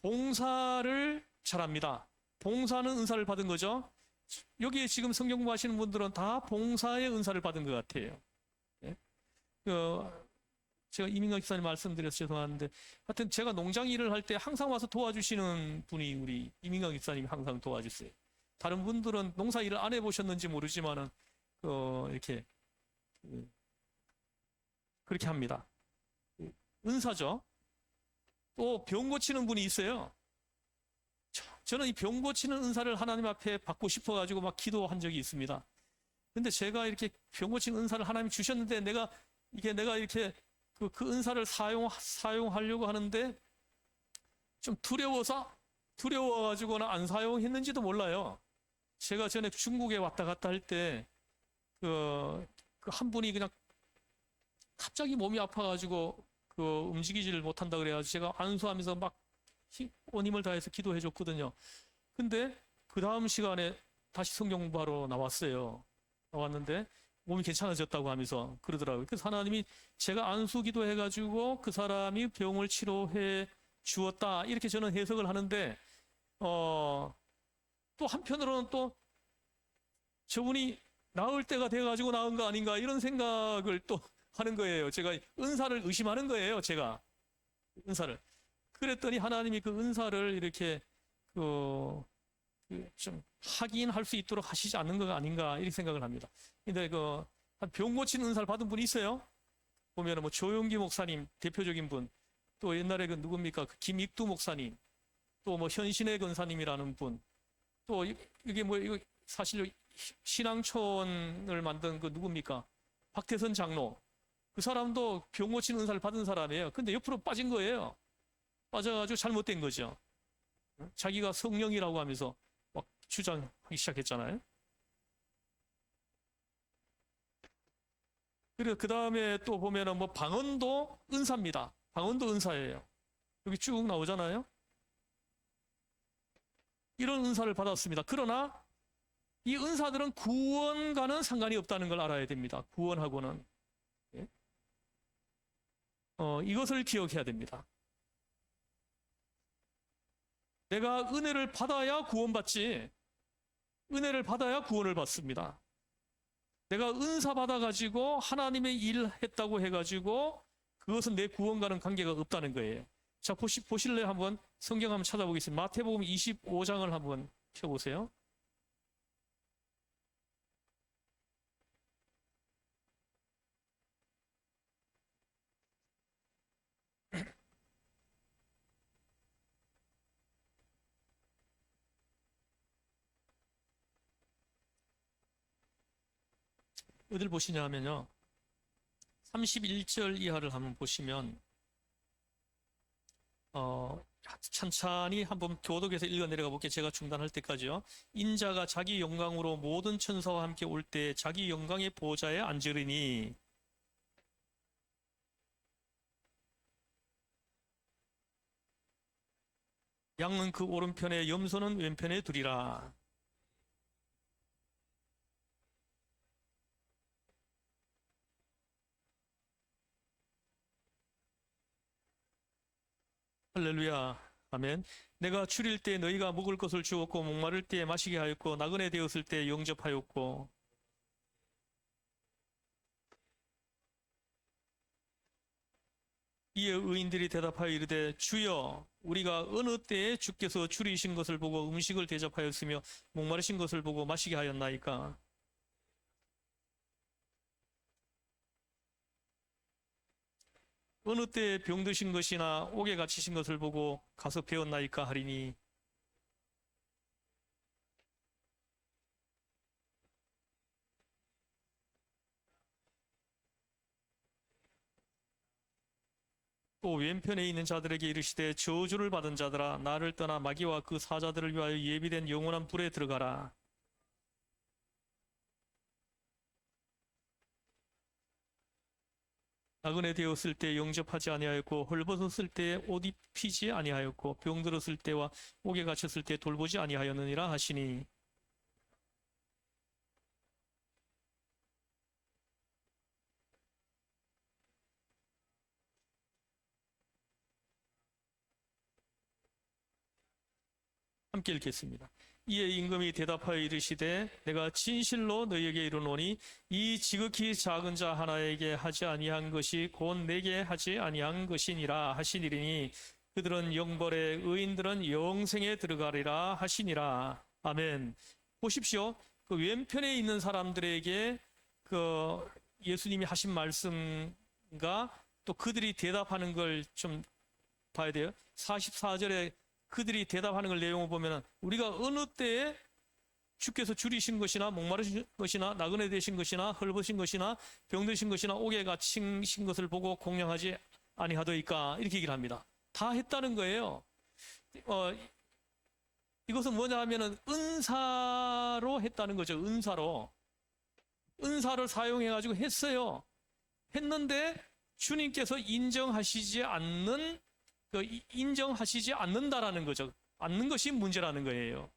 봉사를 잘합니다. 봉사는 은사를 받은 거죠. 여기에 지금 성경 공부하시는 분들은 다 봉사의 은사를 받은 것 같아요. 예? 제가 이민강 집사님 말씀드려서 죄송한데 하여튼 제가 농장 일을 할 때 항상 와서 도와주시는 분이 우리 이민강 집사님이 항상 도와주세요. 다른 분들은 농사 일을 안 해보셨는지 모르지만은 이렇게 그렇게 합니다. 은사죠. 또 병 고치는 분이 있어요. 저는 이 병 고치는 은사를 하나님 앞에 받고 싶어가지고 막 기도한 적이 있습니다. 근데 제가 이렇게 병 고치는 은사를 하나님 주셨는데 내가 이렇게 그 은사를 사용하려고 하는데 좀 두려워가지고는 안 사용했는지도 몰라요. 제가 전에 중국에 왔다 갔다 할 때 한 분이 그냥 갑자기 몸이 아파가지고 움직이지를 못한다 그래가지고 제가 안수하면서 막 온 힘을 다해서 기도해 줬거든요. 근데 그 다음 시간에 다시 성경 공부하러 나왔는데 몸이 괜찮아졌다고 하면서 그러더라고요. 그래서 하나님이 제가 안수 기도해가지고 그 사람이 병을 치료해 주었다, 이렇게 저는 해석을 하는데, 또 한편으로는 또 저분이 나을 때가 돼가지고 나은 거 아닌가, 이런 생각을 또 하는 거예요. 제가 은사를 의심하는 거예요. 제가 은사를. 그랬더니 하나님이 그 은사를 이렇게 좀 확인할 수 있도록 하시지 않는 거 아닌가, 이렇게 생각을 합니다. 근데 병 고치는 은사를 받은 분이 있어요. 보면은 뭐 조용기 목사님 대표적인 분, 또 옛날에 누굽니까? 김익두 목사님, 또 뭐 현신의 권사님이라는 분, 또 이게 뭐 이거 사실 신앙촌을 만든 누굽니까? 박태선 장로. 그 사람도 병 고치는 은사를 받은 사람이에요. 근데 옆으로 빠진 거예요. 빠져가지고 잘못된 거죠. 자기가 성령이라고 하면서 막 주장하기 시작했잖아요. 그리고 그 다음에 또 보면은 뭐 방언도 은사입니다. 방언도 은사예요. 여기 쭉 나오잖아요. 이런 은사를 받았습니다. 그러나 이 은사들은 구원과는 상관이 없다는 걸 알아야 됩니다. 구원하고는. 이것을 기억해야 됩니다. 내가 은혜를 받아야 구원받지, 은혜를 받아야 구원을 받습니다. 내가 은사 받아가지고 하나님의 일 했다고 해가지고 그것은 내 구원과는 관계가 없다는 거예요. 자, 보실래요? 한번 성경 한번 찾아보겠습니다. 마태복음 25장을 한번 펴보세요. 어딜 보시냐 하면요, 31절 이하를 한번 보시면 찬찬히 한번 교독에서 읽어 내려가 볼게요. 제가 중단할 때까지요. 인자가 자기 영광으로 모든 천사와 함께 올 때 자기 영광의 보좌에 앉으리니, 양은 그 오른편에 염소는 왼편에 두리라. 할렐루야. 아멘. 내가 추릴 때 너희가 먹을 것을 주었고, 목마를 때 마시게 하였고, 나그네 되었을 때 영접하였고. 이에 의인들이 대답하여 이르되, 주여, 우리가 어느 때에 주께서 추리신 것을 보고 음식을 대접하였으며 목마르신 것을 보고 마시게 하였나이까? 어느 때에 병드신 것이나 옥에 갇히신 것을 보고 가서 배웠나이까 하리니, 또 왼편에 있는 자들에게 이르시되, 저주를 받은 자들아, 나를 떠나 마귀와 그 사자들을 위하여 예비된 영원한 불에 들어가라. 나그네 되었을 때 영접하지 아니하였고, 헐벗었을 때 옷 입히지 아니하였고, 병들었을 때와 옥에 갇혔을 때 돌보지 아니하였느니라 하시니, 함께 읽겠습니다. 이에 임금이 대답하여 이르시되, 내가 진실로 너희에게 이르노니 이 지극히 작은 자 하나에게 하지 아니한 것이 곧 내게 하지 아니한 것이니라 하시니니, 그들은 영벌에 의인들은 영생에 들어가리라 하시니라. 아멘. 보십시오. 그 왼편에 있는 사람들에게 예수님이 하신 말씀을 또 그들이 대답하는 걸 좀 봐야 돼요. 44절에 그들이 대답하는 걸 내용을 보면은 우리가 어느 때에 주께서 줄이신 것이나 목마르신 것이나 나그네 되신 것이나 헐벗은 것이나 병드신 것이나 옥에 갇힌 것을 보고 공양하지 아니하더이까 이렇게 얘기를 합니다. 다 했다는 거예요. 이것은 뭐냐 하면은 은사로 했다는 거죠. 은사를 사용해 가지고 했어요. 했는데 주님께서 인정하시지 않는다라는 거죠. 않는 것이 문제라는 거예요.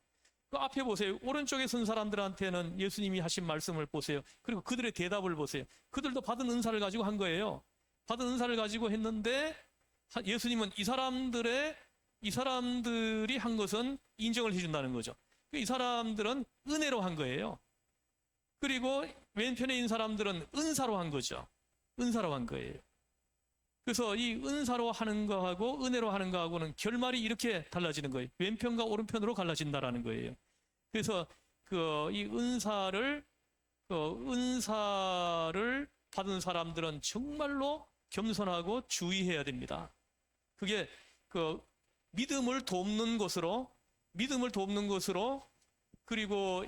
그 앞에 보세요. 오른쪽에 선 사람들한테는 예수님이 하신 말씀을 보세요. 그리고 그들의 대답을 보세요. 그들도 받은 은사를 가지고 한 거예요. 받은 은사를 가지고 했는데 예수님은 이 사람들이 한 것은 인정을 해준다는 거죠. 이 사람들은 은혜로 한 거예요. 그리고 왼편에 있는 사람들은 은사로 한 거죠. 은사로 한 거예요. 그래서 이 은사로 하는 거하고 은혜로 하는 거하고는 결말이 이렇게 달라지는 거예요. 왼편과 오른편으로 갈라진다라는 거예요. 그래서 이 은사를 받은 사람들은 정말로 겸손하고 주의해야 됩니다. 그게 믿음을 돕는 것으로 그리고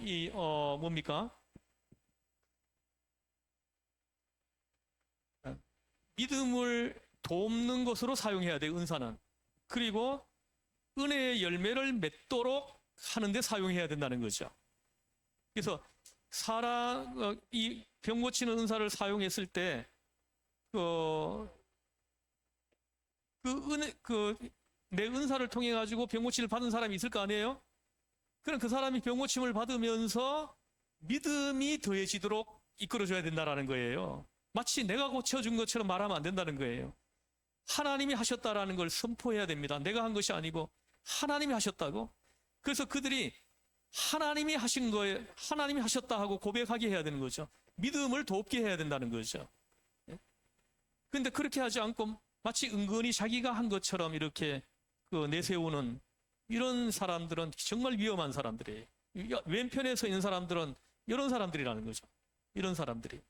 뭡니까? 믿음을 돕는 것으로 사용해야 돼요, 은사는. 그리고 은혜의 열매를 맺도록 하는데 사용해야 된다는 거죠. 그래서 이 병 고치는 은사를 사용했을 때, 내 은사를 통해 가지고 병 고침을 받은 사람이 있을 거 아니에요? 그럼 그 사람이 병 고침을 받으면서 믿음이 더해지도록 이끌어줘야 된다는 거예요. 마치 내가 고쳐준 것처럼 말하면 안 된다는 거예요. 하나님이 하셨다라는 걸 선포해야 됩니다. 내가 한 것이 아니고 하나님이 하셨다고. 그래서 그들이 하나님이 하신 거에 하나님이 하셨다 하고 고백하게 해야 되는 거죠. 믿음을 돕게 해야 된다는 거죠. 그런데 그렇게 하지 않고 마치 은근히 자기가 한 것처럼 이렇게 내세우는 이런 사람들은 정말 위험한 사람들이에요. 왼편에 서 있는 사람들은 이런 사람들이라는 거죠. 이런 사람들이.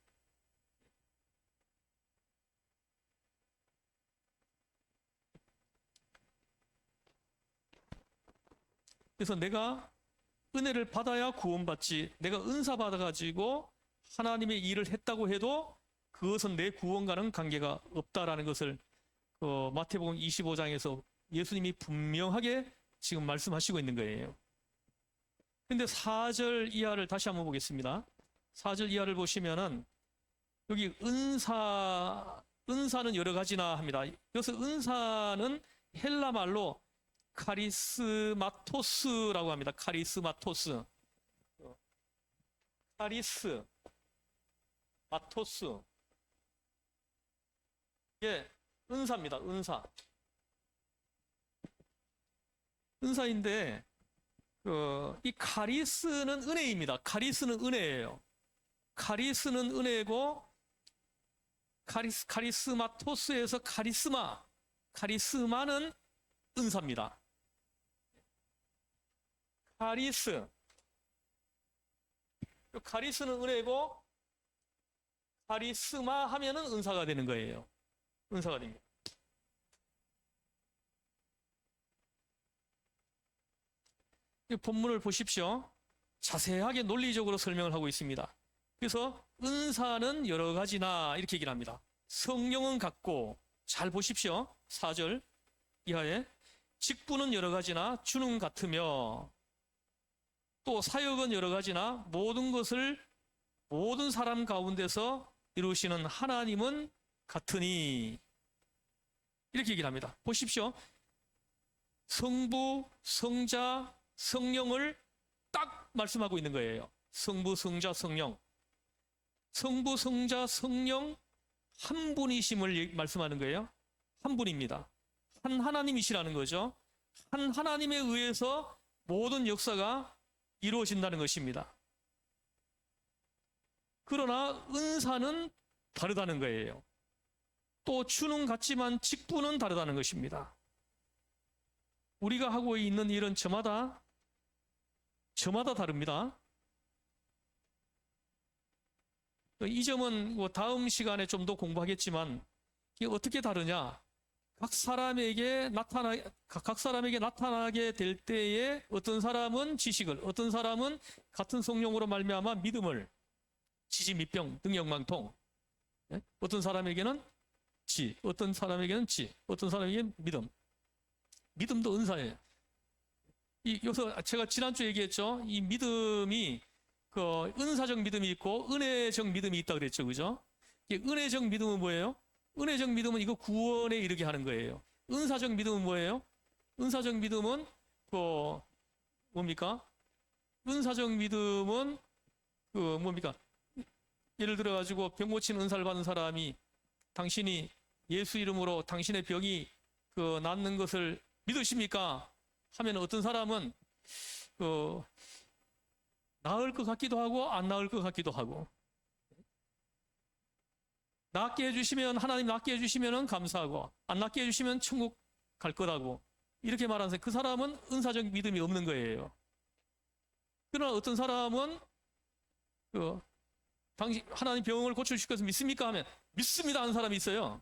그래서 내가 은혜를 받아야 구원받지, 내가 은사 받아가지고 하나님의 일을 했다고 해도 그것은 내 구원과는 관계가 없다라는 것을 마태복음 25장에서 예수님이 분명하게 지금 말씀하시고 있는 거예요. 근데 4절 이하를 다시 한번 보겠습니다. 4절 이하를 보시면은 여기 은사는 여러 가지나 합니다. 여기서 은사는 헬라 말로 카리스마토스라고 합니다. 카리스마토스. 이게 은사입니다. 은사인데 이 카리스는 은혜입니다. 카리스는 은혜예요. 카리스는 은혜고 카리스마토스에서 카리스마는 은사입니다. 카리스는 은혜고 카리스마 하면은 은사가 되는 거예요. 은사가 됩니다. 이 본문을 보십시오. 자세하게 논리적으로 설명을 하고 있습니다. 그래서 은사는 여러 가지나 이렇게 얘기를 합니다. 성령은 같고, 잘 보십시오. 4절 이하에 직분은 여러 가지나 주는 같으며, 또 사역은 여러 가지나 모든 것을 모든 사람 가운데서 이루시는 하나님은 같으니, 이렇게 얘기를 합니다. 보십시오. 성부, 성자, 성령을 딱 말씀하고 있는 거예요. 성부, 성자, 성령. 성부, 성자, 성령 한 분이심을 말씀하는 거예요. 한 분입니다. 한 하나님이시라는 거죠. 한 하나님에 의해서 모든 역사가 이루어진다는 것입니다. 그러나 은사는 다르다는 거예요. 또 주는 같지만 직분은 다르다는 것입니다. 우리가 하고 있는 일은 저마다 다릅니다. 이 점은 다음 시간에 좀 더 공부하겠지만 이게 어떻게 다르냐? 각 사람에게 나타나게 될 때에 어떤 사람은 지식을, 어떤 사람은 같은 성령으로 말미암아 믿음을, 지지미병, 능력만통. 예? 어떤 사람에게는 어떤 사람에게는 어떤 사람에게는 믿음. 믿음도 은사예요. 여기서 제가 지난주에 얘기했죠. 이 믿음이 그 은사적 믿음이 있고 은혜적 믿음이 있다 그랬죠. 그죠? 은혜적 믿음은 뭐예요? 은혜적 믿음은 이거 구원에 이르게 하는 거예요. 은사적 믿음은 뭐예요? 은사적 믿음은 그 뭡니까? 은사적 믿음은 그 뭡니까? 예를 들어 가지고 병 고치는 은사를 받은 사람이 당신이 예수 이름으로 당신의 병이 그 낫는 것을 믿으십니까? 하면 어떤 사람은 그 나을 것 같기도 하고 안 나을 것 같기도 하고, 낫게 해주시면 하나님 낫게 해주시면 감사하고 안 낫게 해주시면 천국 갈 거라고 이렇게 말하는 그 사람은 은사적 믿음이 없는 거예요. 그러나 어떤 사람은 그 당신 하나님 병을 고쳐주실 것을 믿습니까? 하면 믿습니다 하는 사람이 있어요.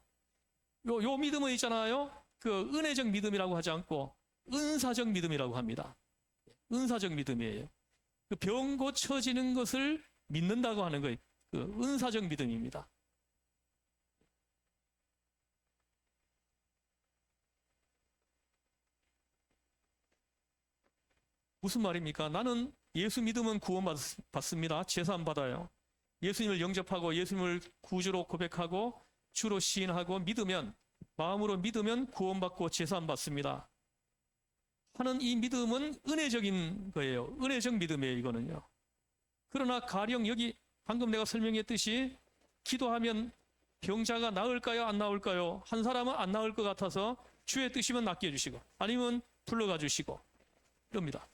요 믿음은 있잖아요. 그 은혜적 믿음이라고 하지 않고 은사적 믿음이라고 합니다. 은사적 믿음이에요. 그 병 고쳐지는 것을 믿는다고 하는 거예요. 그 은사적 믿음입니다. 무슨 말입니까? 나는 예수 믿으면 구원받습니다. 제사함 받아요. 예수님을 영접하고 예수님을 구주로 고백하고 주로 시인하고 마음으로 믿으면 구원받고 제사함 받습니다. 하는 이 믿음은 은혜적인 거예요. 은혜적 믿음이에요, 이거는요. 그러나 가령 여기 방금 내가 설명했듯이 기도하면 병자가 나을까요? 안 나을까요? 한 사람은 안 나을 것 같아서 주의 뜻이면 낫게 해주시고 아니면 불러가 주시고 이럽니다.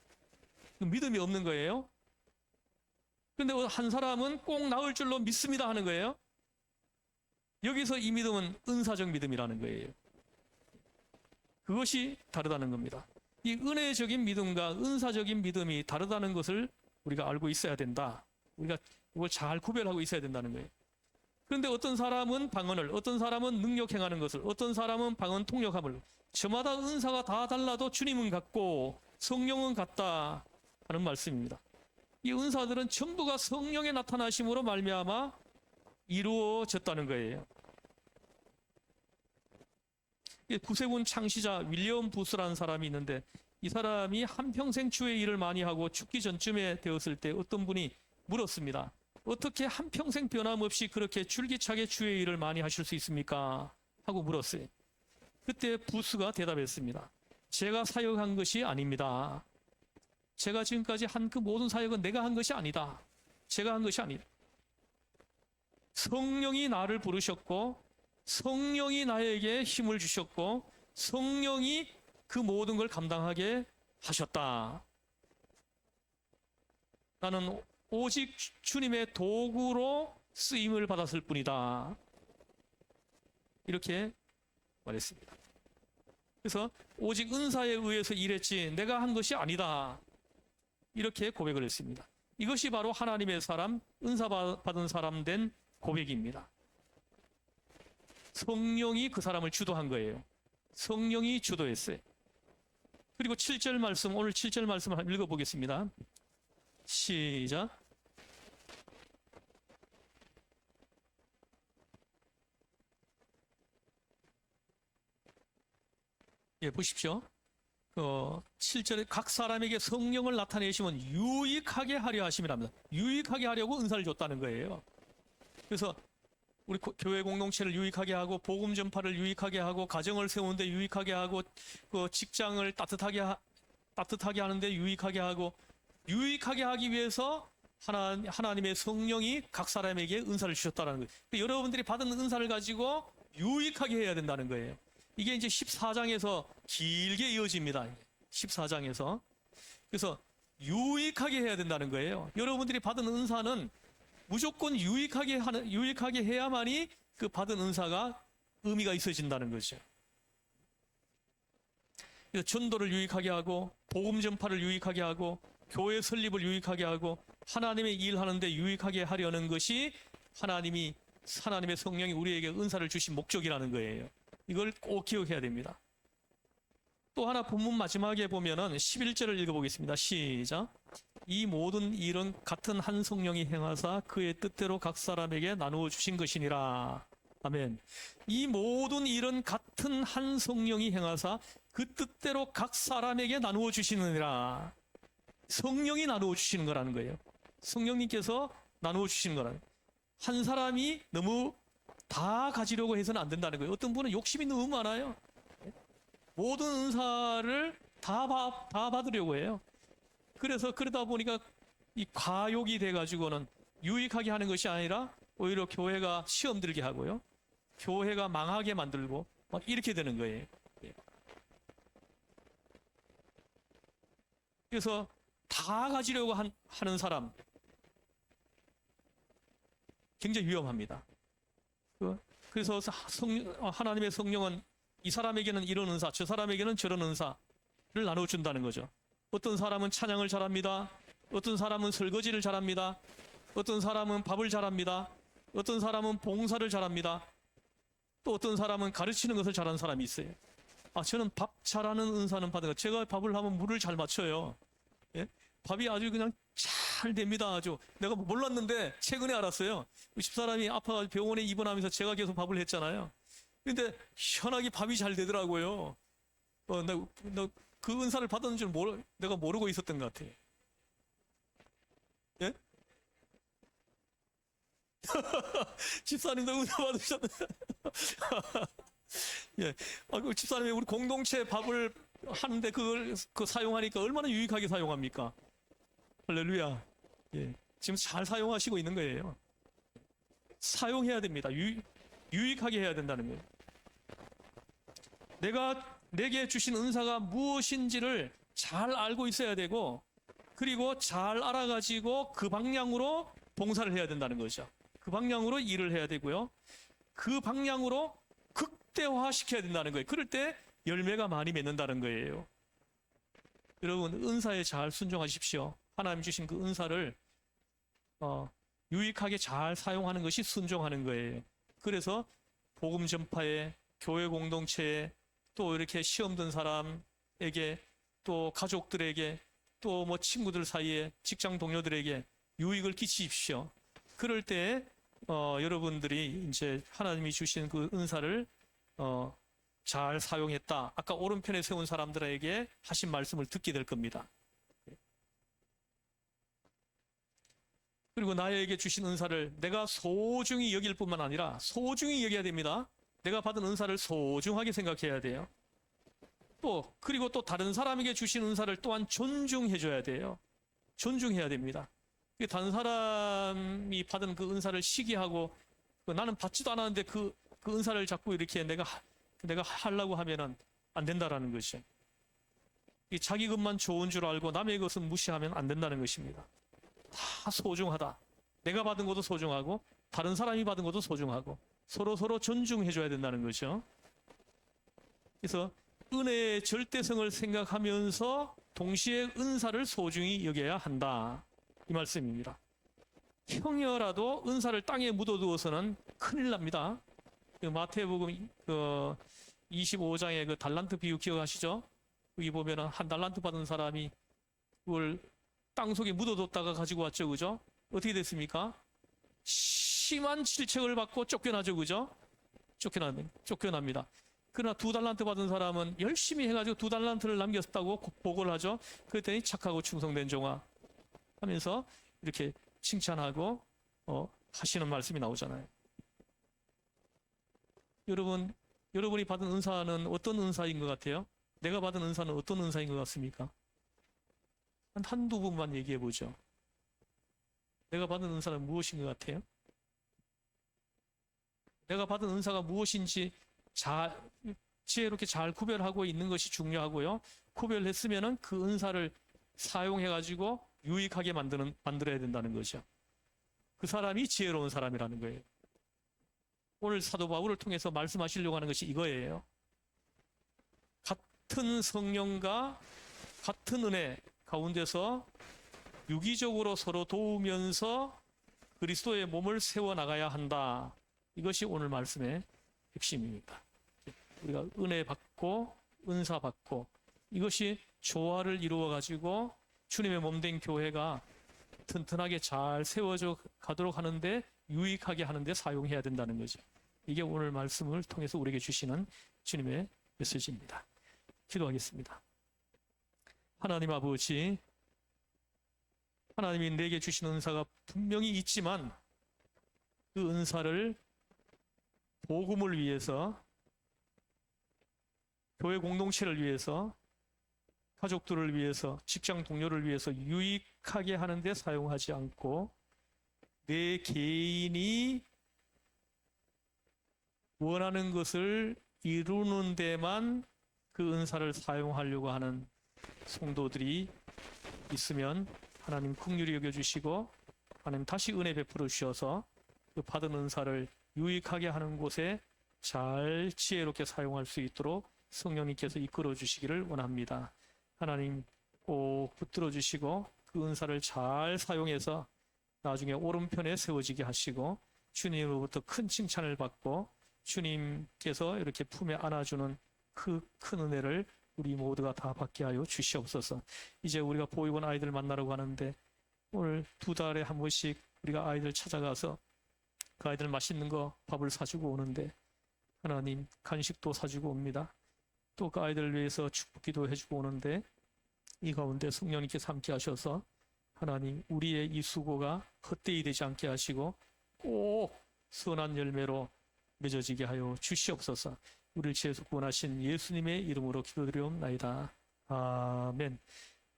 믿음이 없는 거예요. 그런데 한 사람은 꼭 나을 줄로 믿습니다 하는 거예요. 여기서 이 믿음은 은사적 믿음이라는 거예요. 그것이 다르다는 겁니다. 이 은혜적인 믿음과 은사적인 믿음이 다르다는 것을 우리가 알고 있어야 된다. 우리가 이걸 잘 구별하고 있어야 된다는 거예요. 그런데 어떤 사람은 방언을, 어떤 사람은 능력 행하는 것을, 어떤 사람은 방언 통역함을, 저마다 은사가 다 달라도 주님은 같고 성령은 같다 하는 말씀입니다. 이 은사들은 전부가 성령의 나타나심으로 말미암아 이루어졌다는 거예요. 구세군 창시자 윌리엄 부스라는 사람이 있는데 이 사람이 한평생 주의 일을 많이 하고 죽기 전쯤에 되었을 때 어떤 분이 물었습니다. 어떻게 한평생 변함없이 그렇게 줄기차게 주의 일을 많이 하실 수 있습니까? 하고 물었어요. 그때 부스가 대답했습니다. 제가 사역한 것이 아닙니다. 제가 지금까지 한 그 모든 사역은 내가 한 것이 아니다. 제가 한 것이 아니다. 성령이 나를 부르셨고 성령이 나에게 힘을 주셨고 성령이 그 모든 걸 감당하게 하셨다. 나는 오직 주님의 도구로 쓰임을 받았을 뿐이다. 이렇게 말했습니다. 그래서 오직 은사에 의해서 일했지 내가 한 것이 아니다. 이렇게 고백을 했습니다. 이것이 바로 하나님의 사람, 은사 받은 사람 된 고백입니다. 성령이 그 사람을 주도한 거예요. 성령이 주도했어요. 그리고 7절 말씀, 오늘 7절 말씀을 읽어보겠습니다. 시작. 예, 보십시오. 7절에 각 사람에게 성령을 나타내시면 유익하게 하려 하심이랍니다. 유익하게 하려고 은사를 줬다는 거예요. 그래서 우리 교회 공동체를 유익하게 하고 복음 전파를 유익하게 하고 가정을 세우는데 유익하게 하고 그 직장을 따뜻하게 하는데 유익하게 하고 유익하게 하기 위해서 하나님의 성령이 각 사람에게 은사를 주셨다는 거예요. 여러분들이 받은 은사를 가지고 유익하게 해야 된다는 거예요. 이게 이제 14장에서 길게 이어집니다. 14장에서. 그래서 유익하게 해야 된다는 거예요. 여러분들이 받은 은사는 무조건 유익하게 해야만이 그 받은 은사가 의미가 있어진다는 거죠. 그래서 전도를 유익하게 하고 복음 전파를 유익하게 하고 교회 설립을 유익하게 하고 하나님의 일하는데 유익하게 하려는 것이 하나님이 하나님의 성령이 우리에게 은사를 주신 목적이라는 거예요. 이걸 꼭 기억해야 됩니다. 또 하나 본문 마지막에 보면은 11절을 읽어보겠습니다. 시작. 이 모든 일은 같은 한 성령이 행하사 그의 뜻대로 각 사람에게 나누어 주신 것이니라. 아멘. 이 모든 일은 같은 한 성령이 행하사 그 뜻대로 각 사람에게 나누어 주시느니라. 성령이 나누어 주시는 거라는 거예요. 성령님께서 나누어 주시는 거라는 거예요. 한 사람이 너무 다 가지려고 해서는 안 된다는 거예요. 어떤 분은 욕심이 너무 많아요. 모든 은사를 다 받으려고 해요. 그래서 그러다 보니까 이 과욕이 돼가지고는 유익하게 하는 것이 아니라 오히려 교회가 시험 들게 하고요. 교회가 망하게 만들고 막 이렇게 되는 거예요. 그래서 다 가지려고 하는 사람 굉장히 위험합니다. 그래서 하나님의 성령은 이 사람에게는 이런 은사, 저 사람에게는 저런 은사를 나눠준다는 거죠. 어떤 사람은 찬양을 잘합니다. 어떤 사람은 설거지를 잘합니다. 어떤 사람은 밥을 잘합니다. 어떤 사람은 봉사를 잘합니다. 또 어떤 사람은 가르치는 것을 잘하는 사람이 있어요. 저는 밥 잘하는 은사는 받은 거. 제가 밥을 하면 물을 잘 맞춰요. 예? 밥이 아주 그냥 잘 됩니다. 아주. 내가 몰랐는데 최근에 알았어요. 집사람이 아파가지고 병원에 입원하면서 제가 계속 밥을 했잖아요. 근데 희한하게 밥이 잘 되더라고요. 나 그 은사를 받았는 줄 내가 모르고 있었던 것 같아요. 예? 집사님도 은사 받으셨네. 예. 그 집사님이 우리 공동체 밥을 하는데 그걸 사용하니까 얼마나 유익하게 사용합니까? 할렐루야. 예. 지금 잘 사용하시고 있는 거예요. 사용해야 됩니다. 유익하게 해야 된다는 거예요. 내게 주신 은사가 무엇인지를 잘 알고 있어야 되고, 그리고 잘 알아가지고 그 방향으로 봉사를 해야 된다는 거죠. 그 방향으로 일을 해야 되고요. 그 방향으로 극대화시켜야 된다는 거예요. 그럴 때 열매가 많이 맺는다는 거예요. 여러분, 은사에 잘 순종하십시오. 하나님 주신 그 은사를 유익하게 잘 사용하는 것이 순종하는 거예요. 그래서 복음 전파에, 교회 공동체에, 또 이렇게 시험 든 사람에게, 또 가족들에게, 또 뭐 친구들 사이에, 직장 동료들에게 유익을 끼치십시오. 그럴 때 여러분들이 이제 하나님이 주신 그 은사를 잘 사용했다. 아까 오른편에 세운 사람들에게 하신 말씀을 듣게 될 겁니다. 그리고 나에게 주신 은사를 내가 소중히 여길 뿐만 아니라 소중히 여겨야 됩니다. 내가 받은 은사를 소중하게 생각해야 돼요. 그리고 또 다른 사람에게 주신 은사를 또한 존중해 줘야 돼요. 존중해야 됩니다. 다른 사람이 받은 그 은사를 시기하고 나는 받지도 않았는데 그 은사를 자꾸 이렇게 내가 하려고 하면은 안 된다라는 것이죠. 자기 것만 좋은 줄 알고 남의 것은 무시하면 안 된다는 것입니다. 다 소중하다. 내가 받은 것도 소중하고 다른 사람이 받은 것도 소중하고 서로 존중해 줘야 된다는 거죠. 그래서 은혜의 절대성을 생각하면서 동시에 은사를 소중히 여겨야 한다. 이 말씀입니다. 형여라도 은사를 땅에 묻어두어서는 큰일 납니다. 마태복음 25장의 그 달란트 비유 기억하시죠? 여기 보면은 한 달란트 받은 사람이 그걸 땅 속에 묻어뒀다가 가지고 왔죠, 그죠? 어떻게 됐습니까? 심한 질책을 받고 쫓겨나죠, 그죠? 쫓겨납니다. 그러나 2달란트 받은 사람은 열심히 해가지고 2달란트를 남겼다고 보고를 하죠. 그랬더니 착하고 충성된 종아 하면서 이렇게 칭찬하고 하시는 말씀이 나오잖아요. 여러분이 받은 은사는 어떤 은사인 것 같아요? 내가 받은 은사는 어떤 은사인 것 같습니까? 한두 분만 얘기해 보죠. 내가 받은 은사는 무엇인 것 같아요? 내가 받은 은사가 무엇인지 지혜롭게 잘 구별하고 있는 것이 중요하고요. 구별했으면은 그 은사를 사용해가지고 유익하게 만들어야 된다는 거죠. 그 사람이 지혜로운 사람이라는 거예요. 오늘 사도 바울을 통해서 말씀하시려고 하는 것이 이거예요. 같은 성령과 같은 은혜 가운데서 유기적으로 서로 도우면서 그리스도의 몸을 세워나가야 한다. 이것이 오늘 말씀의 핵심입니다. 우리가 은혜 받고 은사 받고 이것이 조화를 이루어 가지고 주님의 몸된 교회가 튼튼하게 잘 세워져 가도록 하는데, 유익하게 하는데 사용해야 된다는 거죠. 이게 오늘 말씀을 통해서 우리에게 주시는 주님의 메시지입니다. 기도하겠습니다. 하나님 아버지, 하나님이 내게 주신 은사가 분명히 있지만 그 은사를 복음을 위해서, 교회 공동체를 위해서, 가족들을 위해서, 직장 동료를 위해서 유익하게 하는데 사용하지 않고 내 개인이 원하는 것을 이루는 데만 그 은사를 사용하려고 하는 성도들이 있으면 하나님 긍휼히 여겨주시고, 하나님 다시 은혜 베풀어 주셔서 그 받은 은사를 유익하게 하는 곳에 잘 지혜롭게 사용할 수 있도록 성령님께서 이끌어 주시기를 원합니다. 하나님 꼭 붙들어 주시고 그 은사를 잘 사용해서 나중에 오른편에 세워지게 하시고, 주님으로부터 큰 칭찬을 받고 주님께서 이렇게 품에 안아주는 그 큰 은혜를 우리 모두가 다 받게 하여 주시옵소서. 이제 우리가 보육원 아이들 만나러 가는데 오늘 2달에 한 번씩 우리가 아이들 찾아가서 그 아이들 맛있는 거 밥을 사주고 오는데, 하나님 간식도 사주고 옵니다. 또 그 아이들을 위해서 축복기도 해주고 오는데, 이 가운데 성령님께서 함께 하셔서 하나님 우리의 이 수고가 헛되이 되지 않게 하시고 꼭 선한 열매로 맺어지게 하여 주시옵소서. 우리를 지혜서 구원하신 예수님의 이름으로 기도드리옵나이다. 아멘.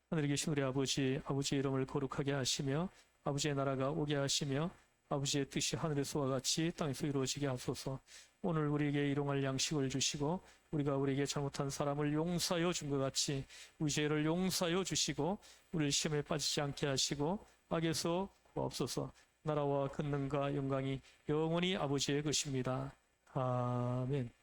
하늘에 계신 우리 아버지, 아버지의 이름을 거룩하게 하시며 아버지의 나라가 오게 하시며 아버지의 뜻이 하늘에서와 같이 땅에서 이루어지게 하소서. 오늘 우리에게 일용할 양식을 주시고 우리가 우리에게 잘못한 사람을 용서하여 준 것 같이 우리 죄를 용서하여 주시고 우리를 시험에 빠지지 않게 하시고 악에서 구하옵소서. 나라와 권능과 영광이 영원히 아버지의 것입니다. 아멘.